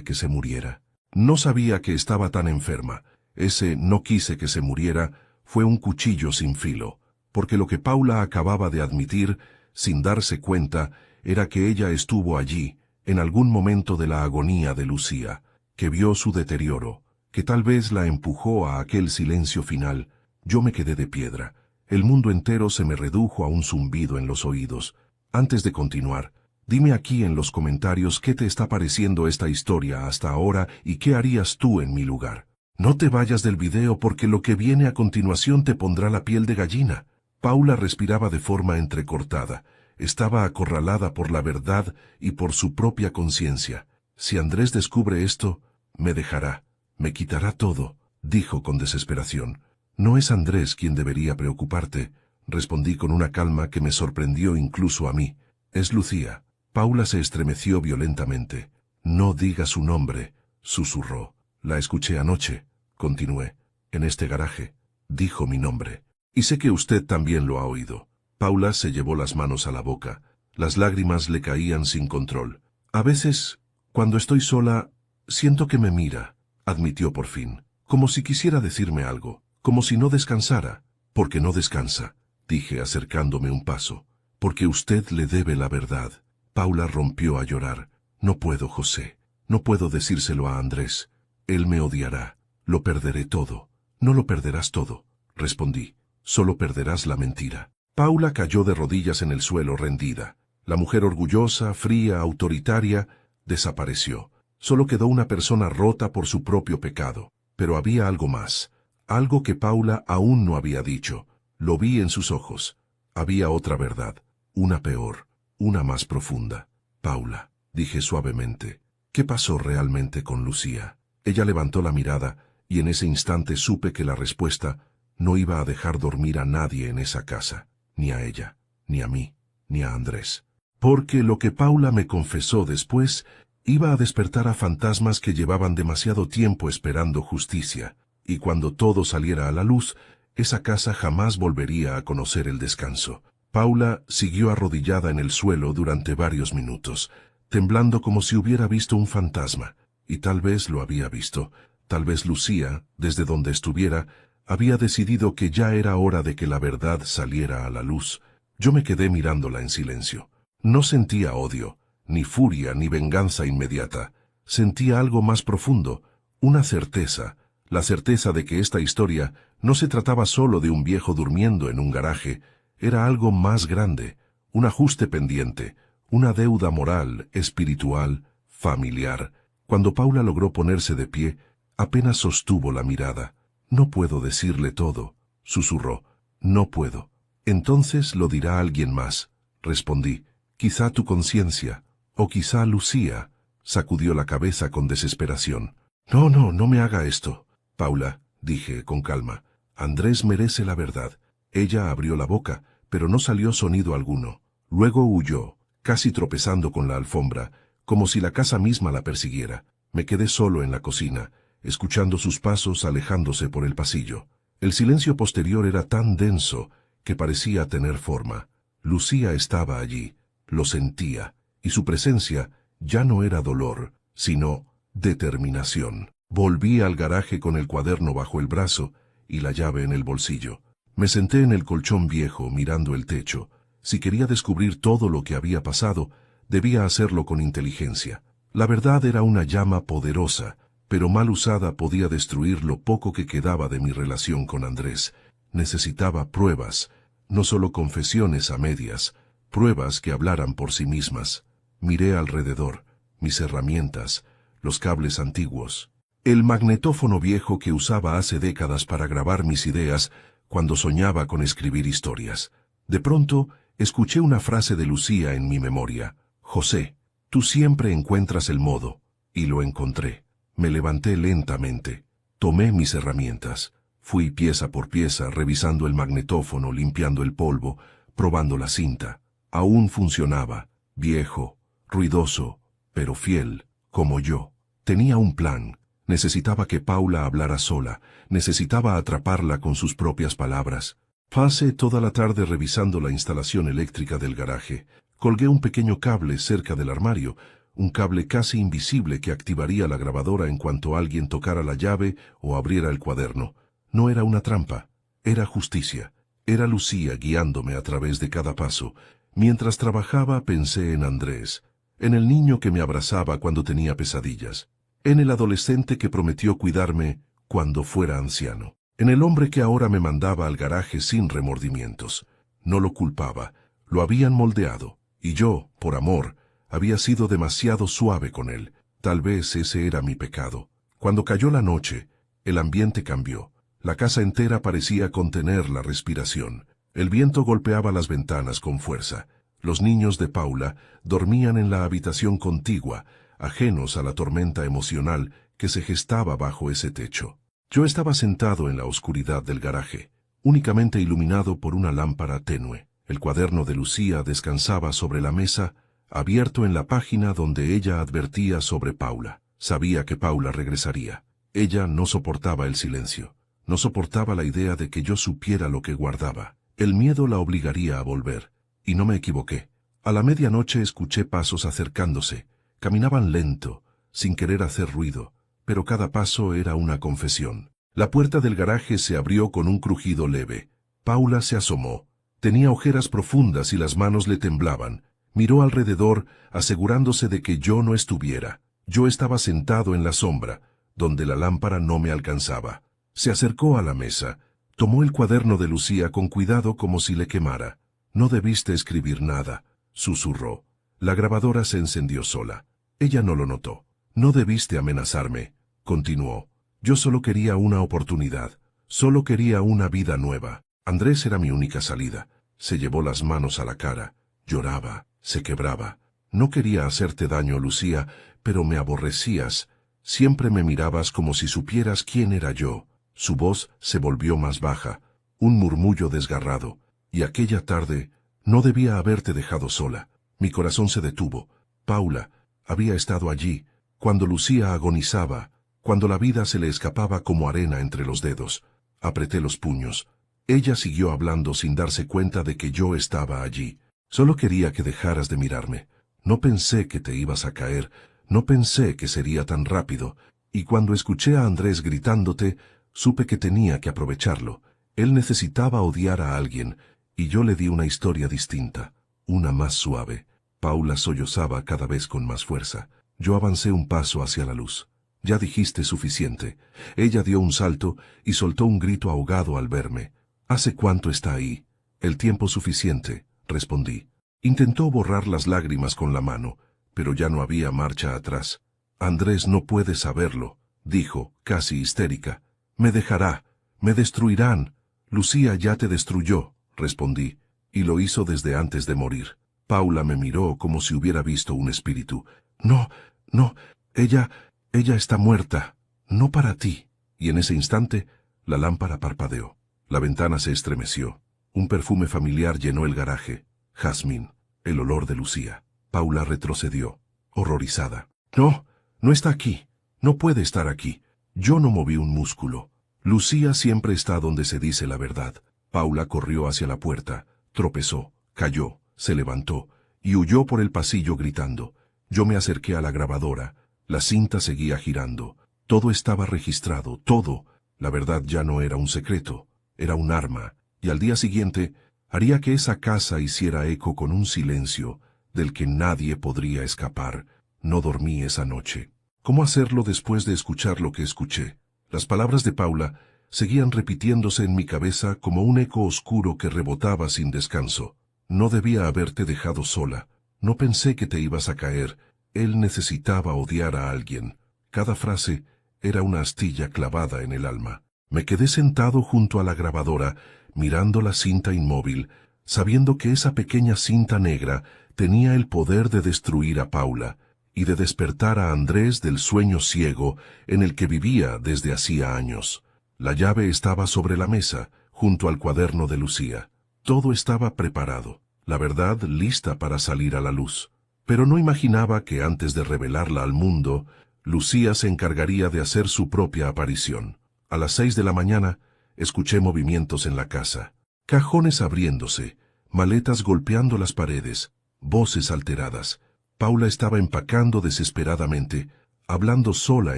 que se muriera. No sabía que estaba tan enferma. Ese no quise que se muriera fue un cuchillo sin filo, porque lo que Paula acababa de admitir, sin darse cuenta, era que ella estuvo allí, en algún momento de la agonía de Lucía, que vio su deterioro, que tal vez la empujó a aquel silencio final. Yo me quedé de piedra. El mundo entero se me redujo a un zumbido en los oídos. Antes de continuar, dime aquí en los comentarios qué te está pareciendo esta historia hasta ahora y qué harías tú en mi lugar. No te vayas del video porque lo que viene a continuación te pondrá la piel de gallina. Paula respiraba de forma entrecortada. Estaba acorralada por la verdad y por su propia conciencia. Si Andrés descubre esto, me dejará, me quitará todo, dijo con desesperación. No es Andrés quien debería preocuparte, respondí con una calma que me sorprendió incluso a mí. Es Lucía. Paula se estremeció violentamente. No diga su nombre, susurró. La escuché anoche, continué. En este garaje. Dijo mi nombre. Y sé que usted también lo ha oído. Paula se llevó las manos a la boca. Las lágrimas le caían sin control. A veces, cuando estoy sola, siento que me mira, admitió por fin, como si quisiera decirme algo, como si no descansara. Porque no descansa, dije acercándome un paso. Porque usted le debe la verdad. Paula rompió a llorar. No puedo, José. No puedo decírselo a Andrés. Él me odiará. Lo perderé todo. No lo perderás todo, respondí. Solo perderás la mentira. Paula cayó de rodillas en el suelo rendida. La mujer orgullosa, fría, autoritaria, desapareció. Solo quedó una persona rota por su propio pecado. Pero había algo más. Algo que Paula aún no había dicho. Lo vi en sus ojos. Había otra verdad. Una peor. Una más profunda. Paula, dije suavemente. ¿Qué pasó realmente con Lucía? Ella levantó la mirada, y en ese instante supe que la respuesta no iba a dejar dormir a nadie en esa casa. Ni a ella, ni a mí, ni a Andrés. Porque lo que Paula me confesó después iba a despertar a fantasmas que llevaban demasiado tiempo esperando justicia, y cuando todo saliera a la luz, esa casa jamás volvería a conocer el descanso. Paula siguió arrodillada en el suelo durante varios minutos, temblando como si hubiera visto un fantasma, y tal vez lo había visto. Tal vez Lucía, desde donde estuviera, había decidido que ya era hora de que la verdad saliera a la luz. Yo me quedé mirándola en silencio. No sentía odio, ni furia, ni venganza inmediata. Sentía algo más profundo, una certeza, la certeza de que esta historia no se trataba solo de un viejo durmiendo en un garaje, era algo más grande, un ajuste pendiente, una deuda moral, espiritual, familiar. Cuando Paula logró ponerse de pie, apenas sostuvo la mirada. No puedo decirle todo, susurró. No puedo. Entonces lo dirá alguien más, respondí. Quizá tu conciencia, o quizá Lucía. Sacudió la cabeza con desesperación. No, no me haga esto. Paula, dije con calma. Andrés merece la verdad. Ella abrió la boca, pero no salió sonido alguno. Luego huyó, casi tropezando con la alfombra, como si la casa misma la persiguiera. Me quedé solo en la cocina, escuchando sus pasos alejándose por el pasillo. El silencio posterior era tan denso que parecía tener forma. Lucía estaba allí, lo sentía, y su presencia ya no era dolor, sino determinación. Volví al garaje con el cuaderno bajo el brazo y la llave en el bolsillo. Me senté en el colchón viejo mirando el techo. Si quería descubrir todo lo que había pasado, debía hacerlo con inteligencia. La verdad era una llama poderosa, pero mal usada podía destruir lo poco que quedaba de mi relación con Andrés. Necesitaba pruebas, no solo confesiones a medias, pruebas que hablaran por sí mismas. Miré alrededor, mis herramientas, los cables antiguos, el magnetófono viejo que usaba hace décadas para grabar mis ideas cuando soñaba con escribir historias. De pronto, escuché una frase de Lucía en mi memoria. José, tú siempre encuentras el modo, y lo encontré. Me levanté lentamente, tomé mis herramientas, fui pieza por pieza revisando el magnetófono, limpiando el polvo, probando la cinta. Aún funcionaba, viejo, ruidoso, pero fiel, como yo. Tenía un plan. Necesitaba que Paula hablara sola, necesitaba atraparla con sus propias palabras. Pasé toda la tarde revisando la instalación eléctrica del garaje. Colgué un pequeño cable cerca del armario, un cable casi invisible que activaría la grabadora en cuanto alguien tocara la llave o abriera el cuaderno. No era una trampa, era justicia. Era Lucía guiándome a través de cada paso. Mientras trabajaba pensé en Andrés, en el niño que me abrazaba cuando tenía pesadillas, en el adolescente que prometió cuidarme cuando fuera anciano, en el hombre que ahora me mandaba al garaje sin remordimientos. No lo culpaba, lo habían moldeado, y yo, por amor, había sido demasiado suave con él. Tal vez ese era mi pecado. Cuando cayó la noche, el ambiente cambió. La casa entera parecía contener la respiración. El viento golpeaba las ventanas con fuerza. Los niños de Paula dormían en la habitación contigua, ajenos a la tormenta emocional que se gestaba bajo ese techo. Yo estaba sentado en la oscuridad del garaje, únicamente iluminado por una lámpara tenue. El cuaderno de Lucía descansaba sobre la mesa, abierto en la página donde ella advertía sobre Paula. Sabía que Paula regresaría. Ella no soportaba el silencio. No soportaba la idea de que yo supiera lo que guardaba. El miedo la obligaría a volver. Y no me equivoqué. A la medianoche escuché pasos acercándose. Caminaban lento, sin querer hacer ruido, pero cada paso era una confesión. La puerta del garaje se abrió con un crujido leve. Paula se asomó. Tenía ojeras profundas y las manos le temblaban. Miró alrededor, asegurándose de que yo no estuviera. Yo estaba sentado en la sombra, donde la lámpara no me alcanzaba. Se acercó a la mesa, tomó el cuaderno de Lucía con cuidado como si le quemara. «No debiste escribir nada», susurró. La grabadora se encendió sola. Ella no lo notó. «No debiste amenazarme», continuó. «Yo solo quería una oportunidad. Solo quería una vida nueva. Andrés era mi única salida». Se llevó las manos a la cara. Lloraba, se quebraba. «No quería hacerte daño, Lucía, pero me aborrecías. Siempre me mirabas como si supieras quién era yo». Su voz se volvió más baja, un murmullo desgarrado. «Y aquella tarde no debía haberte dejado sola». Mi corazón se detuvo. Paula había estado allí, cuando Lucía agonizaba, cuando la vida se le escapaba como arena entre los dedos. Apreté los puños. Ella siguió hablando sin darse cuenta de que yo estaba allí. «Solo quería que dejaras de mirarme. No pensé que te ibas a caer, no pensé que sería tan rápido. Y cuando escuché a Andrés gritándote, supe que tenía que aprovecharlo. Él necesitaba odiar a alguien, y yo le di una historia distinta, una más suave». Paula sollozaba cada vez con más fuerza. Yo avancé un paso hacia la luz. «Ya dijiste suficiente». Ella dio un salto y soltó un grito ahogado al verme. «¿Hace cuánto está ahí?» «El tiempo suficiente», respondí. Intentó borrar las lágrimas con la mano, pero ya no había marcha atrás. «Andrés no puede saberlo», dijo, casi histérica. «Me dejará, me destruirán». «Lucía ya te destruyó», respondí, y lo hizo desde antes de morir. Paula me miró como si hubiera visto un espíritu. «No, no, ella está muerta, no para ti». Y en ese instante, la lámpara parpadeó. La ventana se estremeció. Un perfume familiar llenó el garaje. Jazmín, el olor de Lucía. Paula retrocedió, horrorizada. «No, no está aquí. No puede estar aquí». Yo no moví un músculo. Lucía siempre está donde se dice la verdad. Paula corrió hacia la puerta, tropezó, cayó, se levantó y huyó por el pasillo gritando. Yo me acerqué a la grabadora. La cinta seguía girando. Todo estaba registrado, todo. La verdad ya no era un secreto, era un arma, y al día siguiente haría que esa casa hiciera eco con un silencio del que nadie podría escapar. No dormí esa noche. ¿Cómo hacerlo después de escuchar lo que escuché? Las palabras de Paula seguían repitiéndose en mi cabeza como un eco oscuro que rebotaba sin descanso. «No debía haberte dejado sola. No pensé que te ibas a caer. Él necesitaba odiar a alguien». Cada frase era una astilla clavada en el alma. Me quedé sentado junto a la grabadora, mirando la cinta inmóvil, sabiendo que esa pequeña cinta negra tenía el poder de destruir a Paula y de despertar a Andrés del sueño ciego en el que vivía desde hacía años. La llave estaba sobre la mesa, junto al cuaderno de Lucía. Todo estaba preparado, la verdad lista para salir a la luz. Pero no imaginaba que antes de revelarla al mundo, Lucía se encargaría de hacer su propia aparición. A las 6 de la mañana, escuché movimientos en la casa. Cajones abriéndose, maletas golpeando las paredes, voces alteradas. Paula estaba empacando desesperadamente, hablando sola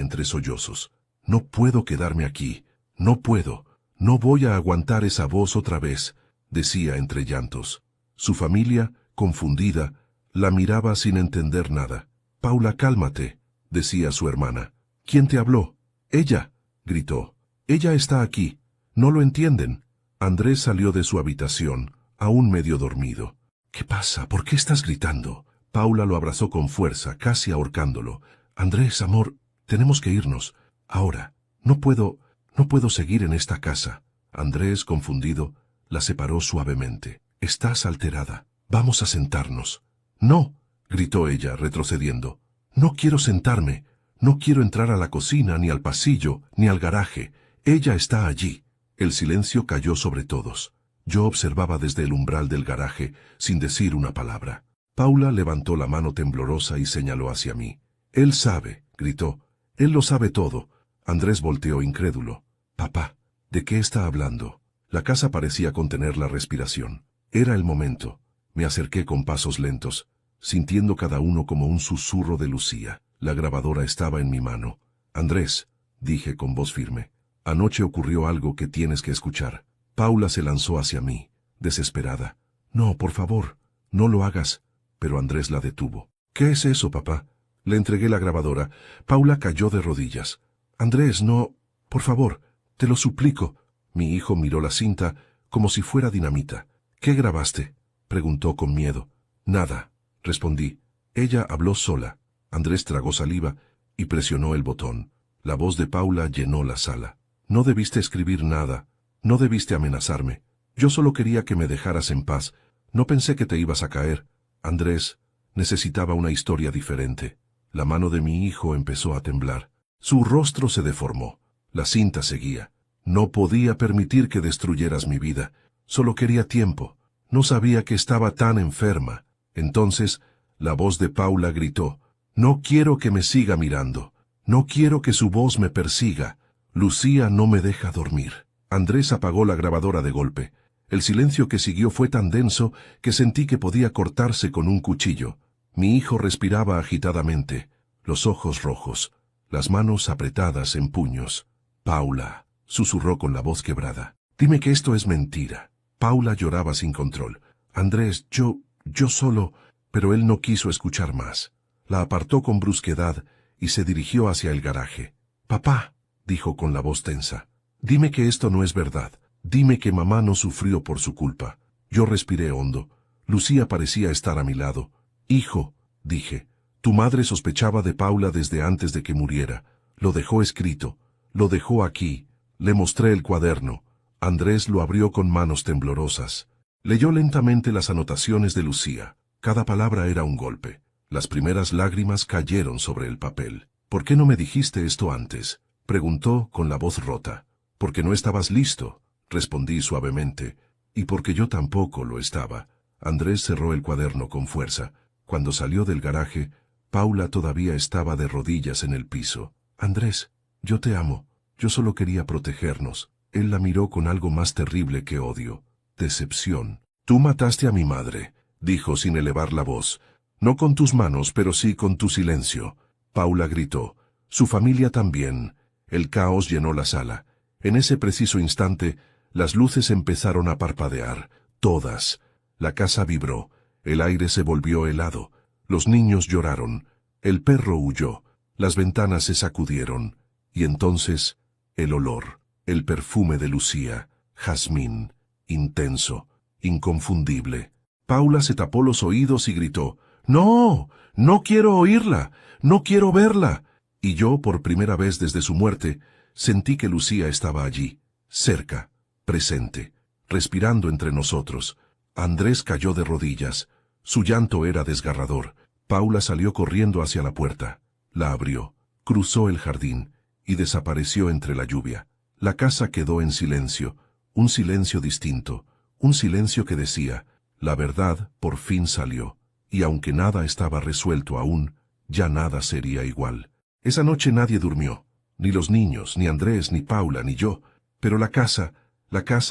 entre sollozos. «No puedo quedarme aquí, no puedo, no voy a aguantar esa voz otra vez», decía entre llantos. Su familia confundida, la miraba sin entender nada. «Paula, cálmate», decía su hermana. «¿Quién te habló?» «Ella», gritó. «Ella está aquí. ¿No lo entienden?» Andrés salió de su habitación, aún medio dormido. «¿Qué pasa? ¿Por qué estás gritando?» Paula lo abrazó con fuerza, casi ahorcándolo. «Andrés, amor, tenemos que irnos. Ahora. No puedo seguir en esta casa». Andrés, confundido, la separó suavemente. «Estás alterada. Vamos a sentarnos». «No», gritó ella, retrocediendo. «No quiero sentarme. No quiero entrar a la cocina, ni al pasillo, ni al garaje. Ella está allí». El silencio cayó sobre todos. Yo observaba desde el umbral del garaje, sin decir una palabra. Paula levantó la mano temblorosa y señaló hacia mí. «Él sabe», gritó. «Él lo sabe todo». Andrés volteó incrédulo. «Papá, ¿de qué está hablando?» La casa parecía contener la respiración. Era el momento. Me acerqué con pasos lentos, sintiendo cada uno como un susurro de Lucía. La grabadora estaba en mi mano. «Andrés», dije con voz firme, «anoche ocurrió algo que tienes que escuchar». Paula se lanzó hacia mí, desesperada. «No, por favor, no lo hagas». Pero Andrés la detuvo. «¿Qué es eso, papá?» Le entregué la grabadora. Paula cayó de rodillas. «Andrés, no, por favor, te lo suplico». Mi hijo miró la cinta como si fuera dinamita. «¿Qué grabaste?», preguntó con miedo. «Nada», respondí. Ella habló sola. Andrés tragó saliva y presionó el botón. La voz de Paula llenó la sala. «No debiste escribir nada. No debiste amenazarme. Yo solo quería que me dejaras en paz. No pensé que te ibas a caer. Andrés necesitaba una historia diferente». La mano de mi hijo empezó a temblar. Su rostro se deformó. La cinta seguía. «No podía permitir que destruyeras mi vida. Solo quería tiempo. No sabía que estaba tan enferma». Entonces, la voz de Paula gritó. «No quiero que me siga mirando. No quiero que su voz me persiga. Lucía no me deja dormir». Andrés apagó la grabadora de golpe. El silencio que siguió fue tan denso que sentí que podía cortarse con un cuchillo. Mi hijo respiraba agitadamente, los ojos rojos, las manos apretadas en puños. «Paula», susurró con la voz quebrada, «dime que esto es mentira». Paula lloraba sin control. «Andrés, yo solo...» Pero él no quiso escuchar más. La apartó con brusquedad y se dirigió hacia el garaje. «Papá», dijo con la voz tensa, «dime que esto no es verdad. Dime que mamá no sufrió por su culpa». Yo respiré hondo. Lucía parecía estar a mi lado. «Hijo», dije, «tu madre sospechaba de Paula desde antes de que muriera. Lo dejó escrito. Lo dejó aquí». Le mostré el cuaderno. Andrés lo abrió con manos temblorosas. Leyó lentamente las anotaciones de Lucía. Cada palabra era un golpe. Las primeras lágrimas cayeron sobre el papel. «¿Por qué no me dijiste esto antes?», preguntó con la voz rota. «Porque no estabas listo», respondí suavemente, «y porque yo tampoco lo estaba». Andrés cerró el cuaderno con fuerza. Cuando salió del garaje, Paula todavía estaba de rodillas en el piso. «Andrés, yo te amo. Yo solo quería protegernos». Él la miró con algo más terrible que odio. Decepción. «Tú mataste a mi madre», dijo sin elevar la voz. «No con tus manos, pero sí con tu silencio». Paula gritó. «Su familia también». El caos llenó la sala. En ese preciso instante, las luces empezaron a parpadear. Todas. La casa vibró. El aire se volvió helado. Los niños lloraron. El perro huyó. Las ventanas se sacudieron. Y entonces, el olor, el perfume de Lucía, jazmín, intenso, inconfundible. Paula se tapó los oídos y gritó. «¡No! ¡No quiero oírla! ¡No quiero verla!». Y yo, por primera vez desde su muerte, sentí que Lucía estaba allí, cerca, presente, respirando entre nosotros. Andrés cayó de rodillas. Su llanto era desgarrador. Paula salió corriendo hacia la puerta. La abrió, cruzó el jardín y desapareció entre la lluvia. La casa quedó en silencio, un silencio distinto, un silencio que decía, la verdad por fin salió, y aunque nada estaba resuelto aún, ya nada sería igual. Esa noche nadie durmió, ni los niños, ni Andrés, ni Paula, ni yo, pero la casa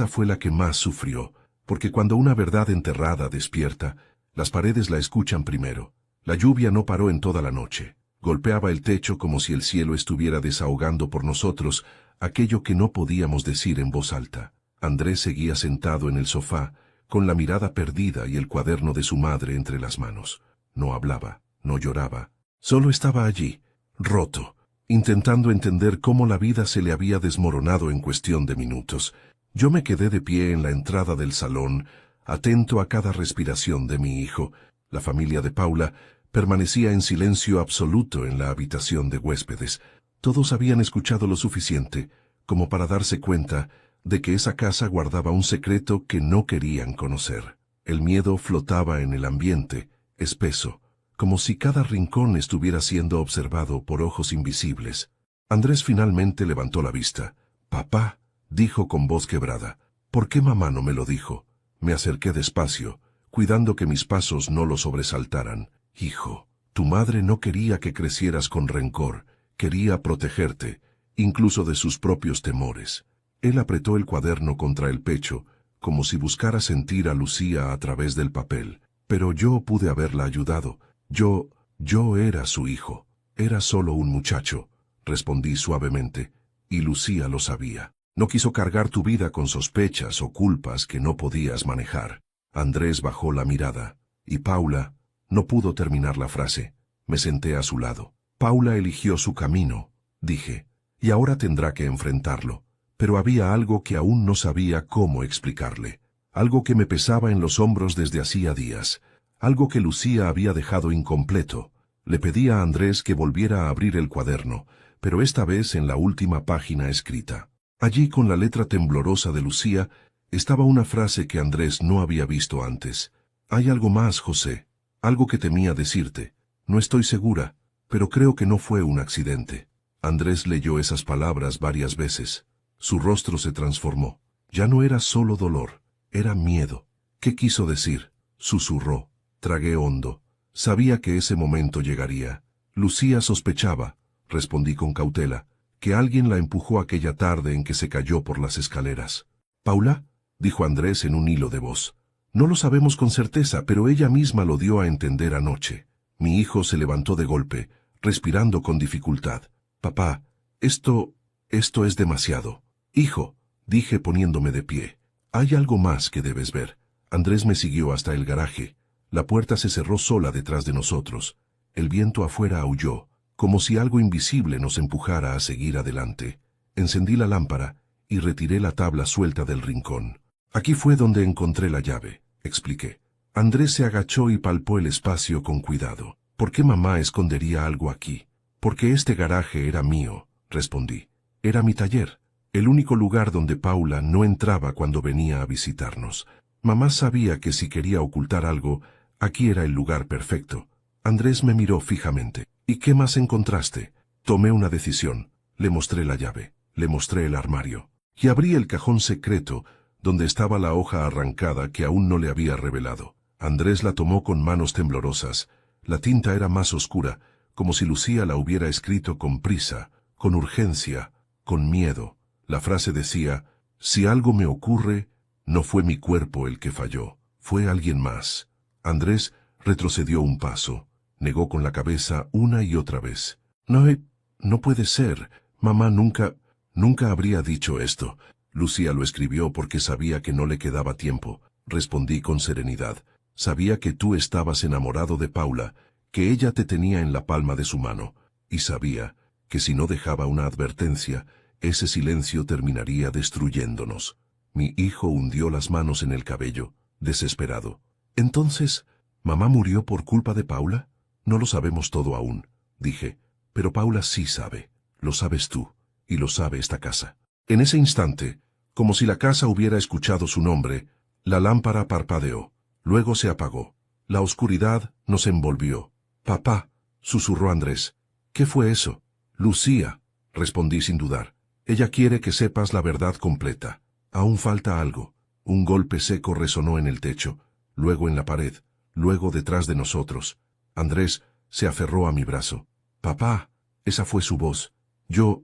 fue la que más sufrió, porque cuando una verdad enterrada despierta, las paredes la escuchan primero. La lluvia no paró en toda la noche. Golpeaba el techo como si el cielo estuviera desahogando por nosotros aquello que no podíamos decir en voz alta. Andrés seguía sentado en el sofá, con la mirada perdida y el cuaderno de su madre entre las manos. No hablaba, no lloraba, solo estaba allí, roto, intentando entender cómo la vida se le había desmoronado en cuestión de minutos. Yo me quedé de pie en la entrada del salón, atento a cada respiración de mi hijo. La familia de Paula permanecía en silencio absoluto en la habitación de huéspedes. Todos habían escuchado lo suficiente como para darse cuenta de que esa casa guardaba un secreto que no querían conocer. El miedo flotaba en el ambiente, espeso, como si cada rincón estuviera siendo observado por ojos invisibles. Andrés finalmente levantó la vista. «Papá», dijo con voz quebrada, «¿por qué mamá no me lo dijo?» Me acerqué despacio, cuidando que mis pasos no lo sobresaltaran. «Hijo, tu madre no quería que crecieras con rencor, quería protegerte, incluso de sus propios temores». Él apretó el cuaderno contra el pecho, como si buscara sentir a Lucía a través del papel. «Pero yo pude haberla ayudado. Yo era su hijo. Era solo un muchacho», respondí suavemente, «y Lucía lo sabía. No quiso cargar tu vida con sospechas o culpas que no podías manejar». Andrés bajó la mirada. «Y Paula», no pudo terminar la frase. Me senté a su lado. «Paula eligió su camino», dije, «y ahora tendrá que enfrentarlo». Pero había algo que aún no sabía cómo explicarle. Algo que me pesaba en los hombros desde hacía días. Algo que Lucía había dejado incompleto. Le pedí a Andrés que volviera a abrir el cuaderno, pero esta vez en la última página escrita. Allí, con la letra temblorosa de Lucía, estaba una frase que Andrés no había visto antes. «Hay algo más, José. Algo que temía decirte. No estoy segura, pero creo que no fue un accidente». Andrés leyó esas palabras varias veces. Su rostro se transformó. Ya no era solo dolor, era miedo. «¿Qué quiso decir?», susurró. Tragué hondo. Sabía que ese momento llegaría. «Lucía sospechaba», respondí con cautela, «que alguien la empujó aquella tarde en que se cayó por las escaleras». «¿Paula?», dijo Andrés en un hilo de voz. «No lo sabemos con certeza, pero ella misma lo dio a entender anoche». Mi hijo se levantó de golpe, respirando con dificultad. «Papá, esto es demasiado». «Hijo», dije poniéndome de pie, «hay algo más que debes ver». Andrés me siguió hasta el garaje. La puerta se cerró sola detrás de nosotros. El viento afuera aulló, como si algo invisible nos empujara a seguir adelante. Encendí la lámpara y retiré la tabla suelta del rincón. «Aquí fue donde encontré la llave», expliqué. Andrés se agachó y palpó el espacio con cuidado. «¿Por qué mamá escondería algo aquí?» «Porque este garaje era mío», respondí. «Era mi taller. El único lugar donde Paula no entraba cuando venía a visitarnos. Mamá sabía que si quería ocultar algo, aquí era el lugar perfecto». Andrés me miró fijamente. «¿Y qué más encontraste?» Tomé una decisión. Le mostré la llave, le mostré el armario, y abrí el cajón secreto, donde estaba la hoja arrancada que aún no le había revelado. Andrés la tomó con manos temblorosas. La tinta era más oscura, como si Lucía la hubiera escrito con prisa, con urgencia, con miedo. La frase decía: «Si algo me ocurre, no fue mi cuerpo el que falló, fue alguien más». Andrés retrocedió un paso, negó con la cabeza una y otra vez. No puede ser, mamá nunca habría dicho esto». «Lucía lo escribió porque sabía que no le quedaba tiempo», respondí con serenidad. «Sabía que tú estabas enamorado de Paula, que ella te tenía en la palma de su mano, y sabía que si no dejaba una advertencia, ese silencio terminaría destruyéndonos». Mi hijo hundió las manos en el cabello, desesperado. «Entonces, ¿mamá murió por culpa de Paula?» «No lo sabemos todo aún», dije, «pero Paula sí sabe. Lo sabes tú, y lo sabe esta casa». En ese instante, como si la casa hubiera escuchado su nombre, la lámpara parpadeó. Luego se apagó. La oscuridad nos envolvió. «Papá», susurró Andrés. «¿Qué fue eso?» «Lucía», respondí sin dudar. «Ella quiere que sepas la verdad completa. Aún falta algo». Un golpe seco resonó en el techo, luego en la pared, luego detrás de nosotros. Andrés se aferró a mi brazo. «Papá», esa fue su voz. Yo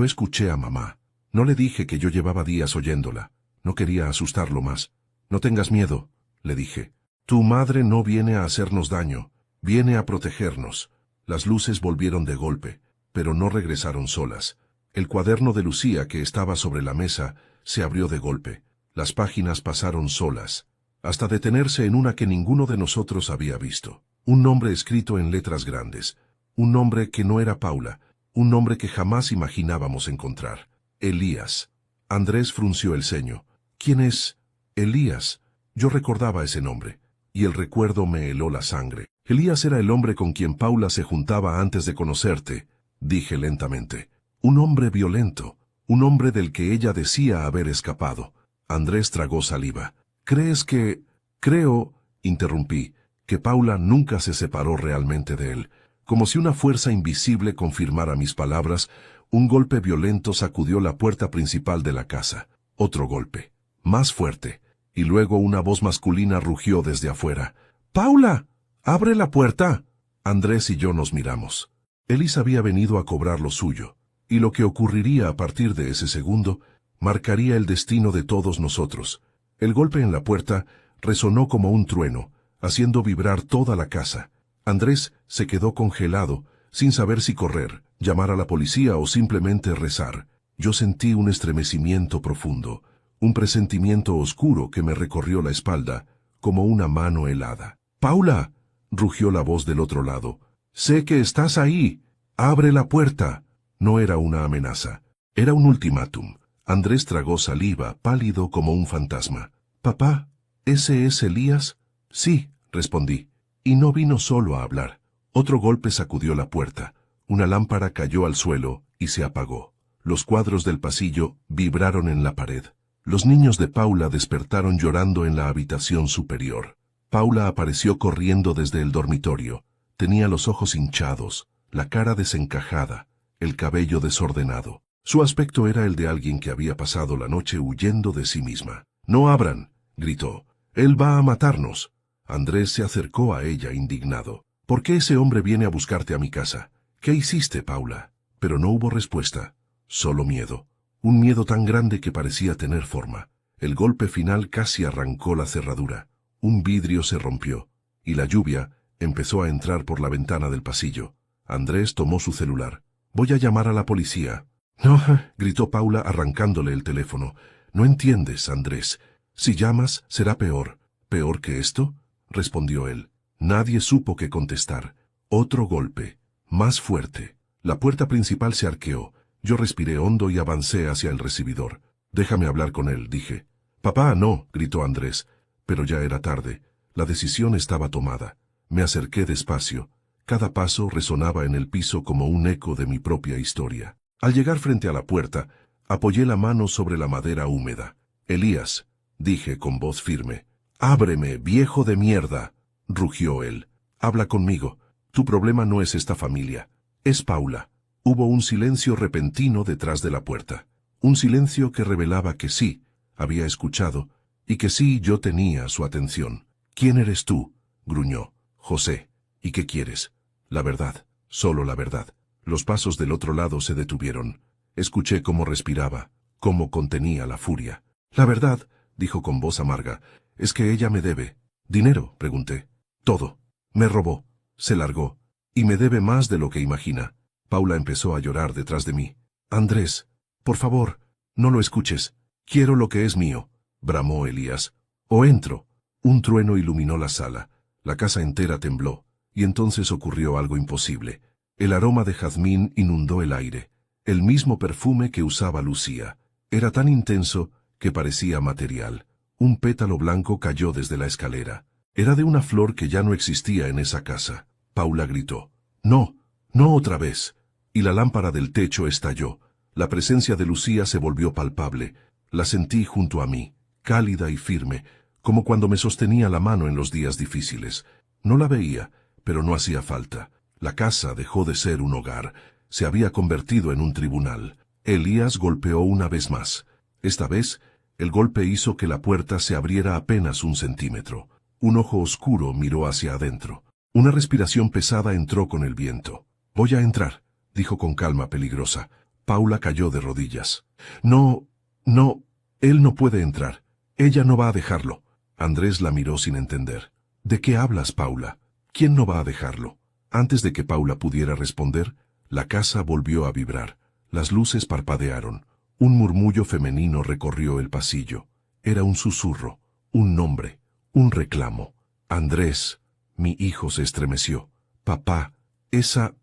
escuché a mamá. No le dije que yo llevaba días oyéndola. No quería asustarlo más. «No tengas miedo», le dije. «Tu madre no viene a hacernos daño, viene a protegernos». Las luces volvieron de golpe, pero no regresaron solas. El cuaderno de Lucía que estaba sobre la mesa se abrió de golpe. Las páginas pasaron solas. hasta detenerse en una que ninguno de nosotros había visto. Un nombre escrito en letras grandes. Un nombre que no era Paula. Un nombre que jamás imaginábamos encontrar. Elías. Andrés frunció el ceño. ¿Quién es? Elías. Yo recordaba ese nombre, y el recuerdo me heló la sangre. Elías era el hombre con quien Paula se juntaba antes de conocerte, dije lentamente. Un hombre violento, un hombre del que ella decía haber escapado. Andrés tragó saliva. ¿Crees que...? Creo, interrumpí, que Paula nunca se separó realmente de él. Como si una fuerza invisible confirmara mis palabras, un golpe violento sacudió la puerta principal de la casa. Otro golpe, más fuerte, y luego una voz masculina rugió desde afuera. ¡Paula! ¡Abre la puerta! Andrés y yo nos miramos. Elisa había venido a cobrar lo suyo, y lo que ocurriría a partir de ese segundo marcaría el destino de todos nosotros. El golpe en la puerta resonó como un trueno, haciendo vibrar toda la casa. Andrés se quedó congelado, sin saber si correr, llamar a la policía o simplemente rezar. Yo sentí un estremecimiento profundo, un presentimiento oscuro que me recorrió la espalda, como una mano helada. ¡Paula!, rugió la voz del otro lado. «Sé que estás ahí. ¡Abre la puerta!». No era una amenaza, era un ultimátum. Andrés tragó saliva, pálido como un fantasma. «Papá, ¿ese es Elías?». «Sí», respondí. Y no vino solo a hablar. Otro golpe sacudió la puerta. Una lámpara cayó al suelo y se apagó. Los cuadros del pasillo vibraron en la pared. Los niños de Paula despertaron llorando en la habitación superior. Paula apareció corriendo desde el dormitorio. Tenía los ojos hinchados, la cara desencajada, el cabello desordenado. Su aspecto era el de alguien que había pasado la noche huyendo de sí misma. «¡No abran!», gritó. «Él va a matarnos». Andrés se acercó a ella indignado. «¿Por qué ese hombre viene a buscarte a mi casa? ¿Qué hiciste, Paula?». Pero no hubo respuesta, solo miedo. Un miedo tan grande que parecía tener forma. El golpe final casi arrancó la cerradura. Un vidrio se rompió, y la lluvia empezó a entrar por la ventana del pasillo. Andrés tomó su celular. «Voy a llamar a la policía». «No», gritó Paula arrancándole el teléfono. «No entiendes, Andrés. Si llamas, será peor». «¿Peor que esto?», respondió él. Nadie supo qué contestar. Otro golpe, más fuerte. La puerta principal se arqueó. Yo respiré hondo y avancé hacia el recibidor. «Déjame hablar con él», dije. «Papá, no», gritó Andrés. Pero ya era tarde. La decisión estaba tomada. Me acerqué despacio. Cada paso resonaba en el piso como un eco de mi propia historia. Al llegar frente a la puerta, apoyé la mano sobre la madera húmeda. «Elías», dije con voz firme. «Ábreme, viejo de mierda», rugió él. «Habla conmigo. Tu problema no es esta familia. Es Paula». Hubo un silencio repentino detrás de la puerta. Un silencio que revelaba que sí, había escuchado, y que sí yo tenía su atención. «¿Quién eres tú?», gruñó. «José». «¿Y qué quieres?». «La verdad, solo la verdad». Los pasos del otro lado se detuvieron. Escuché cómo respiraba, cómo contenía la furia. «La verdad», dijo con voz amarga, «es que ella me debe». «¿Dinero?», pregunté. «Todo. Me robó. Se largó. Y me debe más de lo que imagina». Paula empezó a llorar detrás de mí. «Andrés, por favor, no lo escuches. Quiero lo que es mío», bramó Elías. «O entro». Un trueno iluminó la sala. La casa entera tembló. Y entonces ocurrió algo imposible. El aroma de jazmín inundó el aire. El mismo perfume que usaba Lucía. Era tan intenso que parecía material. Un pétalo blanco cayó desde la escalera. Era de una flor que ya no existía en esa casa. Paula gritó. «No, no otra vez». Y la lámpara del techo estalló. La presencia de Lucía se volvió palpable. La sentí junto a mí, cálida y firme, como cuando me sostenía la mano en los días difíciles. No la veía, pero no hacía falta. La casa dejó de ser un hogar. Se había convertido en un tribunal. Elías golpeó una vez más. Esta vez, el golpe hizo que la puerta se abriera apenas 1 centímetro. Un ojo oscuro miró hacia adentro. Una respiración pesada entró con el viento. «Voy a entrar», dijo con calma peligrosa. Paula cayó de rodillas. «No, no, él no puede entrar. Ella no va a dejarlo». Andrés la miró sin entender. «¿De qué hablas, Paula? ¿Quién no va a dejarlo?». Antes de que Paula pudiera responder, la casa volvió a vibrar. Las luces parpadearon. Un murmullo femenino recorrió el pasillo. Era un susurro, un nombre, un reclamo. Andrés, mi hijo se estremeció. Papá, esa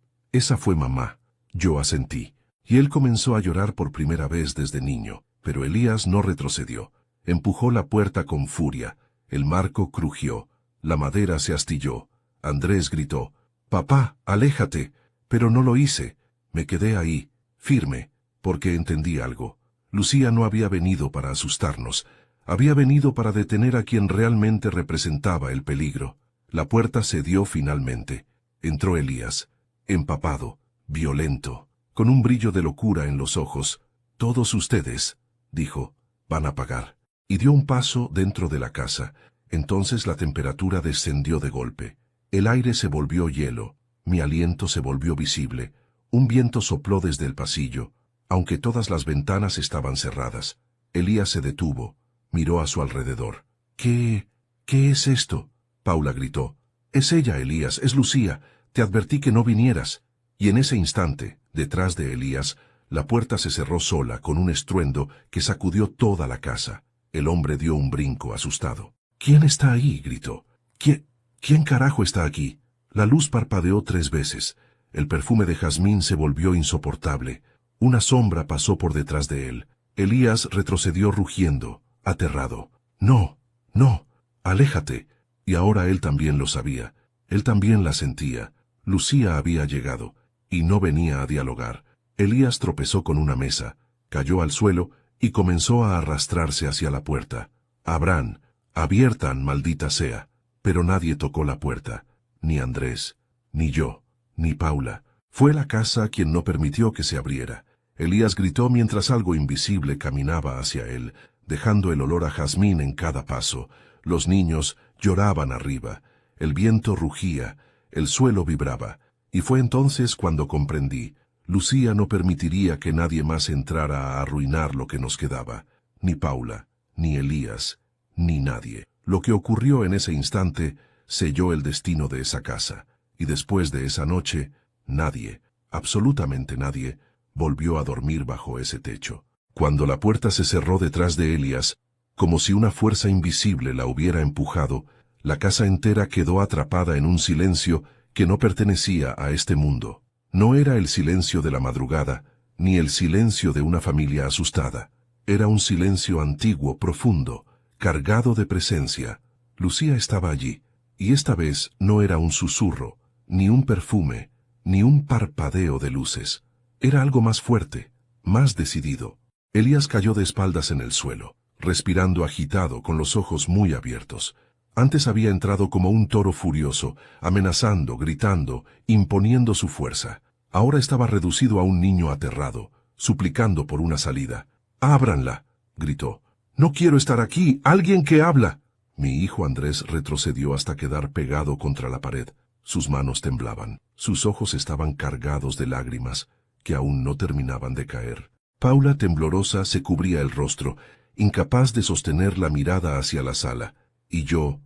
fue mamá. Yo asentí. Y él comenzó a llorar por primera vez desde niño, pero Elías no retrocedió. Empujó la puerta con furia. El marco crujió. La madera se astilló. Andrés gritó, «Papá, aléjate». Pero no lo hice. Me quedé ahí, firme, porque entendí algo. Lucía no había venido para asustarnos. Había venido para detener a quien realmente representaba el peligro. La puerta cedió finalmente. Entró Elías, empapado, violento, con un brillo de locura en los ojos. «Todos ustedes», dijo, «van a pagar». Y dio un paso dentro de la casa. Entonces la temperatura descendió de golpe. El aire se volvió hielo. Mi aliento se volvió visible. Un viento sopló desde el pasillo, aunque todas las ventanas estaban cerradas. Elías se detuvo, miró a su alrededor. ¿Qué es esto?», Paula gritó. «Es ella, Elías, es Lucía. Te advertí que no vinieras». Y en ese instante, detrás de Elías, la puerta se cerró sola con un estruendo que sacudió toda la casa. El hombre dio un brinco asustado. «¿Quién está ahí?», gritó. ¿Quién carajo está aquí?» La luz parpadeó 3 veces. El perfume de jazmín se volvió insoportable. Una sombra pasó por detrás de él. Elías retrocedió rugiendo, aterrado. «No, no, aléjate». Y ahora él también lo sabía. Él también la sentía. Lucía había llegado, y no venía a dialogar. Elías tropezó con una mesa, cayó al suelo y comenzó a arrastrarse hacia la puerta. «Abran, abiertan, maldita sea». Pero nadie tocó la puerta. Ni Andrés, ni yo, ni Paula. Fue la casa quien no permitió que se abriera. Elías gritó mientras algo invisible caminaba hacia él, dejando el olor a jazmín en cada paso. Los niños lloraban arriba. El viento rugía, el suelo vibraba. Y fue entonces cuando comprendí. Lucía no permitiría que nadie más entrara a arruinar lo que nos quedaba. Ni Paula, ni Elías, ni nadie. Lo que ocurrió en ese instante selló el destino de esa casa, y después de esa noche, nadie, absolutamente nadie, volvió a dormir bajo ese techo. Cuando la puerta se cerró detrás de Elías, como si una fuerza invisible la hubiera empujado, la casa entera quedó atrapada en un silencio que no pertenecía a este mundo. No era el silencio de la madrugada, ni el silencio de una familia asustada. Era un silencio antiguo, profundo, cargado de presencia. Lucía estaba allí. Y esta vez no era un susurro, ni un perfume, ni un parpadeo de luces. Era algo más fuerte, más decidido. Elías cayó de espaldas en el suelo, respirando agitado, con los ojos muy abiertos. Antes había entrado como un toro furioso, amenazando, gritando, imponiendo su fuerza. Ahora estaba reducido a un niño aterrado, suplicando por una salida. «¡Ábranla!», gritó. «No quiero estar aquí. ¡Alguien que habla!». Mi hijo Andrés retrocedió hasta quedar pegado contra la pared. Sus manos temblaban. Sus ojos estaban cargados de lágrimas, que aún no terminaban de caer. Paula, temblorosa, se cubría el rostro, incapaz de sostener la mirada hacia la sala. Y yo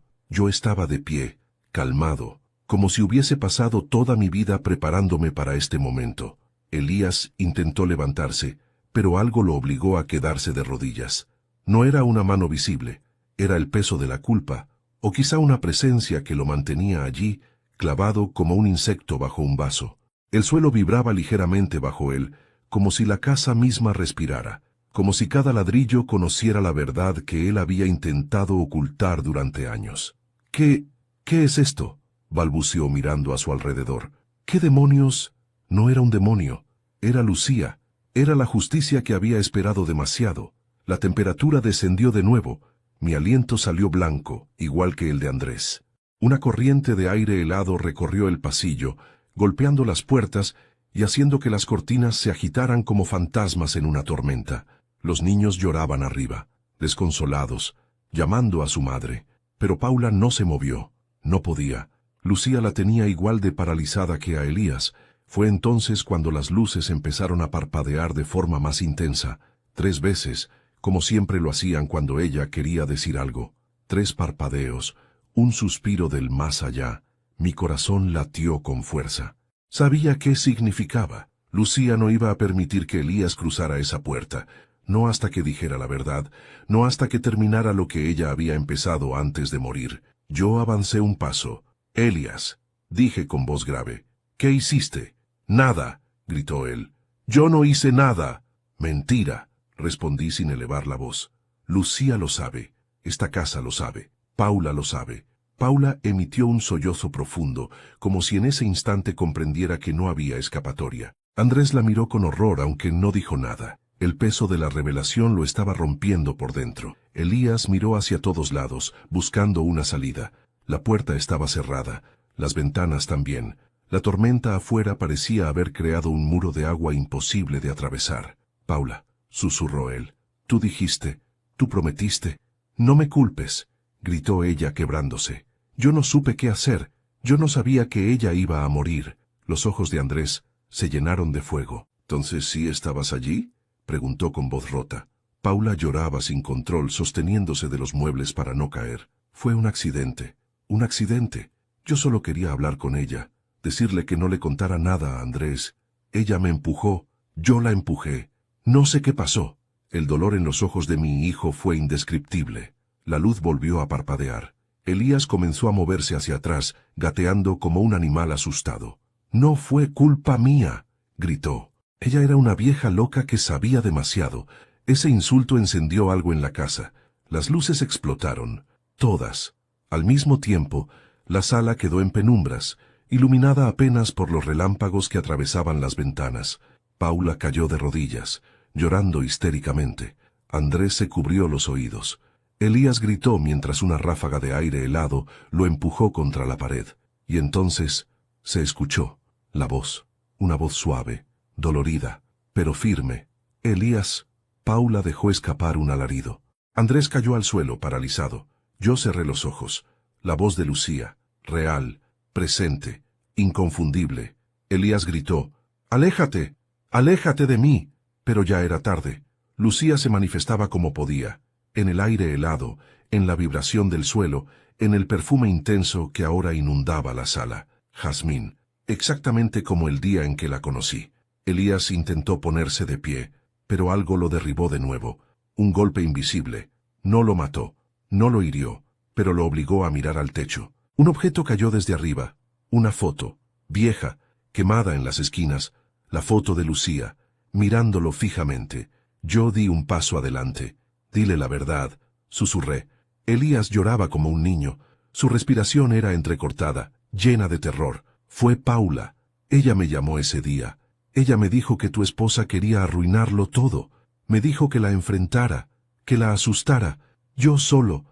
estaba de pie, calmado, como si hubiese pasado toda mi vida preparándome para este momento. Elías intentó levantarse, pero algo lo obligó a quedarse de rodillas. No era una mano visible. Era el peso de la culpa, o quizá una presencia que lo mantenía allí, clavado como un insecto bajo un vaso. El suelo vibraba ligeramente bajo él, como si la casa misma respirara, como si cada ladrillo conociera la verdad que él había intentado ocultar durante años. ¿Qué es esto?», balbuceó mirando a su alrededor. «¿Qué demonios?». No era un demonio, era Lucía, era la justicia que había esperado demasiado. La temperatura descendió de nuevo. Mi aliento salió blanco, igual que el de Andrés. Una corriente de aire helado recorrió el pasillo, golpeando las puertas y haciendo que las cortinas se agitaran como fantasmas en una tormenta. Los niños lloraban arriba, desconsolados, llamando a su madre. Pero Paula no se movió, no podía. Lucía la tenía igual de paralizada que a Elías. Fue entonces cuando las luces empezaron a parpadear de forma más intensa, 3 veces, como siempre lo hacían cuando ella quería decir algo. 3 parpadeos, un suspiro del más allá. Mi corazón latió con fuerza. Sabía qué significaba. Lucía no iba a permitir que Elías cruzara esa puerta. No hasta que dijera la verdad, no hasta que terminara lo que ella había empezado antes de morir. Yo avancé un paso. Elías, dije con voz grave. ¿Qué hiciste? Nada, gritó él. Yo no hice nada. Mentira, respondí sin elevar la voz. Lucía lo sabe. Esta casa lo sabe. Paula lo sabe. Paula emitió un sollozo profundo, como si en ese instante comprendiera que no había escapatoria. Andrés la miró con horror, aunque no dijo nada. El peso de la revelación lo estaba rompiendo por dentro. Elías miró hacia todos lados, buscando una salida. La puerta estaba cerrada, las ventanas también. La tormenta afuera parecía haber creado un muro de agua imposible de atravesar. Paula, susurró él, tú dijiste, tú prometiste. No me culpes, gritó ella quebrándose. Yo no supe qué hacer, yo no sabía que ella iba a morir. Los ojos de Andrés se llenaron de fuego. ¿Entonces sí estabas allí?, preguntó con voz rota. Paula lloraba sin control, sosteniéndose de los muebles para no caer. Fue un accidente. Un accidente. Yo solo quería hablar con ella, decirle que no le contara nada a Andrés. Ella me empujó, yo la empujé. No sé qué pasó. El dolor en los ojos de mi hijo fue indescriptible. La luz volvió a parpadear. Elías comenzó a moverse hacia atrás, gateando como un animal asustado. No fue culpa mía, gritó. Ella era una vieja loca que sabía demasiado. Ese insulto encendió algo en la casa. Las luces explotaron. Todas. Al mismo tiempo, la sala quedó en penumbras, iluminada apenas por los relámpagos que atravesaban las ventanas. Paula cayó de rodillas, llorando histéricamente. Andrés se cubrió los oídos. Elías gritó mientras una ráfaga de aire helado lo empujó contra la pared. Y entonces se escuchó la voz, una voz suave, dolorida, pero firme. Elías. Paula dejó escapar un alarido. Andrés cayó al suelo, paralizado. Yo cerré los ojos. La voz de Lucía, real, presente, inconfundible. Elías gritó, «¡Aléjate! ¡Aléjate de mí!». Pero ya era tarde. Lucía se manifestaba como podía, en el aire helado, en la vibración del suelo, en el perfume intenso que ahora inundaba la sala. Jazmín, exactamente como el día en que la conocí. Elías intentó ponerse de pie, pero algo lo derribó de nuevo. Un golpe invisible. No lo mató, no lo hirió, pero lo obligó a mirar al techo. Un objeto cayó desde arriba. Una foto, vieja, quemada en las esquinas. La foto de Lucía, mirándolo fijamente. Yo di un paso adelante. «Dile la verdad», susurré. Elías lloraba como un niño. Su respiración era entrecortada, llena de terror. Fue Paula. Ella me llamó ese día. Ella me dijo que tu esposa quería arruinarlo todo. Me dijo que la enfrentara, que la asustara. Yo solo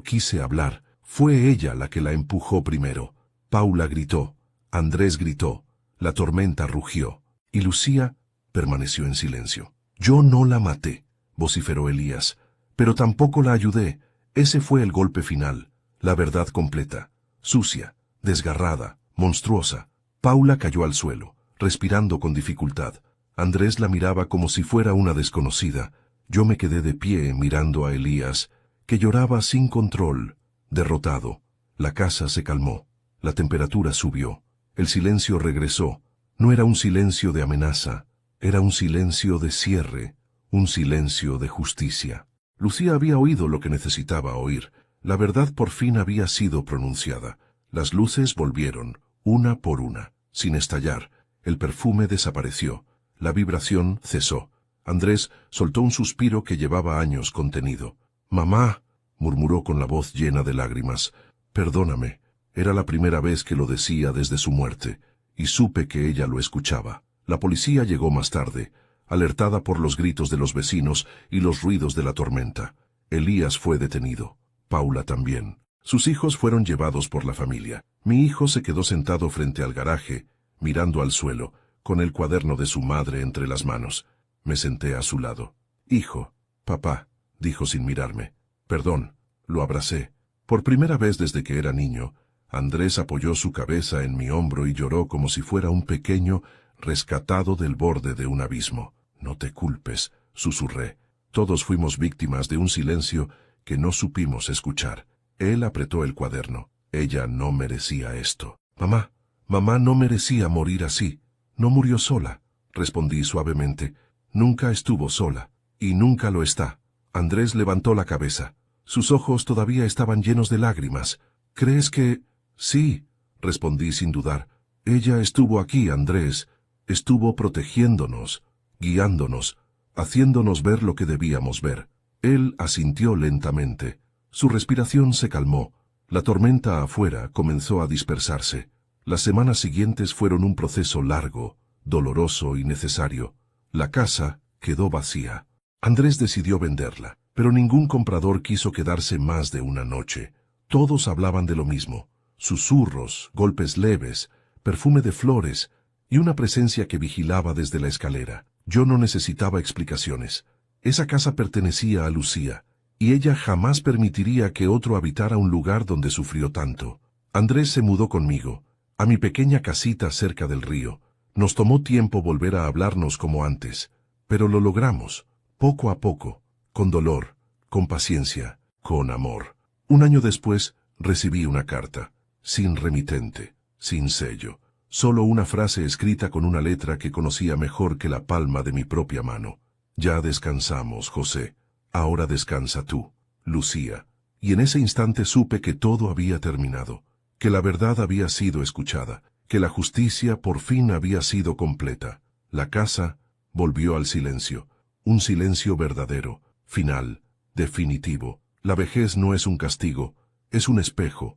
quise hablar. Fue ella la que la empujó primero. Paula gritó. Andrés gritó. La tormenta rugió. Y Lucía permaneció en silencio. Yo no la maté, vociferó Elías, pero tampoco la ayudé. Ese fue el golpe final. La verdad completa. Sucia, desgarrada, monstruosa. Paula cayó al suelo, respirando con dificultad. Andrés la miraba como si fuera una desconocida. Yo me quedé de pie mirando a Elías, que lloraba sin control, derrotado. La casa se calmó. La temperatura subió. El silencio regresó. No era un silencio de amenaza. Era un silencio de cierre, un silencio de justicia. Lucía había oído lo que necesitaba oír. La verdad por fin había sido pronunciada. Las luces volvieron, una por una, sin estallar. El perfume desapareció. La vibración cesó. Andrés soltó un suspiro que llevaba años contenido. «Mamá», murmuró con la voz llena de lágrimas. «Perdóname». Era la primera vez que lo decía desde su muerte, y supe que ella lo escuchaba. La policía llegó más tarde, alertada por los gritos de los vecinos y los ruidos de la tormenta. Elías fue detenido. Paula también. Sus hijos fueron llevados por la familia. Mi hijo se quedó sentado frente al garaje, mirando al suelo, con el cuaderno de su madre entre las manos. Me senté a su lado. «Hijo, papá», dijo sin mirarme. «Perdón», lo abracé. Por primera vez desde que era niño, Andrés apoyó su cabeza en mi hombro y lloró como si fuera un pequeño rescatado del borde de un abismo. «No te culpes», susurré. Todos fuimos víctimas de un silencio que no supimos escuchar. Él apretó el cuaderno. Ella no merecía esto. Mamá no merecía morir así. No murió sola», respondí suavemente. «Nunca estuvo sola. Y nunca lo está. Andrés levantó la cabeza. Sus ojos todavía estaban llenos de lágrimas. ¿Crees que...? Sí, respondí sin dudar. Ella estuvo aquí, Andrés. Estuvo protegiéndonos, guiándonos, haciéndonos ver lo que debíamos ver. Él asintió lentamente. Su respiración se calmó. La tormenta afuera comenzó a dispersarse. Las semanas siguientes fueron un proceso largo, doloroso y necesario. La casa quedó vacía. Andrés decidió venderla, pero ningún comprador quiso quedarse más de una noche. Todos hablaban de lo mismo. Susurros, golpes leves, perfume de flores y una presencia que vigilaba desde la escalera. Yo no necesitaba explicaciones. Esa casa pertenecía a Lucía, y ella jamás permitiría que otro habitara un lugar donde sufrió tanto. Andrés se mudó conmigo, a mi pequeña casita cerca del río. Nos tomó tiempo volver a hablarnos como antes, pero lo logramos, poco a poco, con dolor, con paciencia, con amor. Un año después, recibí una carta, sin remitente, sin sello, solo una frase escrita con una letra que conocía mejor que la palma de mi propia mano. Ya descansamos, José. Ahora descansa tú, Lucía. Y en ese instante supe que todo había terminado, que la verdad había sido escuchada, que la justicia por fin había sido completa. La casa volvió al silencio, un silencio verdadero, final, definitivo. La vejez no es un castigo, es un espejo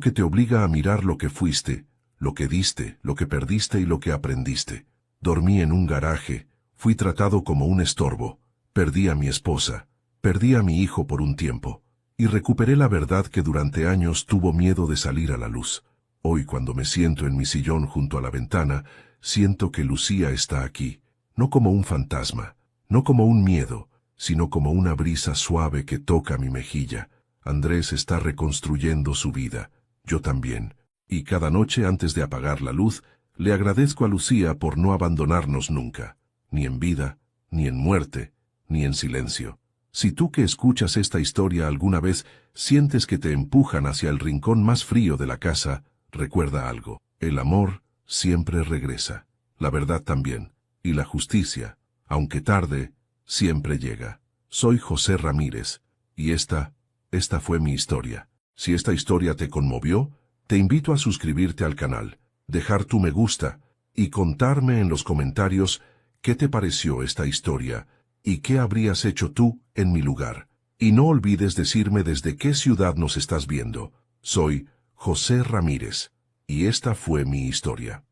que te obliga a mirar lo que fuiste, lo que diste, lo que perdiste y lo que aprendiste. Dormí en un garaje, fui tratado como un estorbo, perdí a mi esposa, perdí a mi hijo por un tiempo, y recuperé la verdad que durante años tuvo miedo de salir a la luz. Hoy cuando me siento en mi sillón junto a la ventana, siento que Lucía está aquí, no como un fantasma, no como un miedo, sino como una brisa suave que toca mi mejilla. Andrés está reconstruyendo su vida, yo también, y cada noche antes de apagar la luz, le agradezco a Lucía por no abandonarnos nunca, ni en vida, ni en muerte, ni en silencio. Si tú que escuchas esta historia alguna vez sientes que te empujan hacia el rincón más frío de la casa, recuerda algo: el amor siempre regresa, la verdad también, y la justicia, aunque tarde, siempre llega. Soy José Ramírez, y esta fue mi historia. Si esta historia te conmovió, te invito a suscribirte al canal, dejar tu me gusta, y contarme en los comentarios qué te pareció esta historia, y qué habrías hecho tú en mi lugar. Y no olvides decirme desde qué ciudad nos estás viendo. Soy José Ramírez, y esta fue mi historia.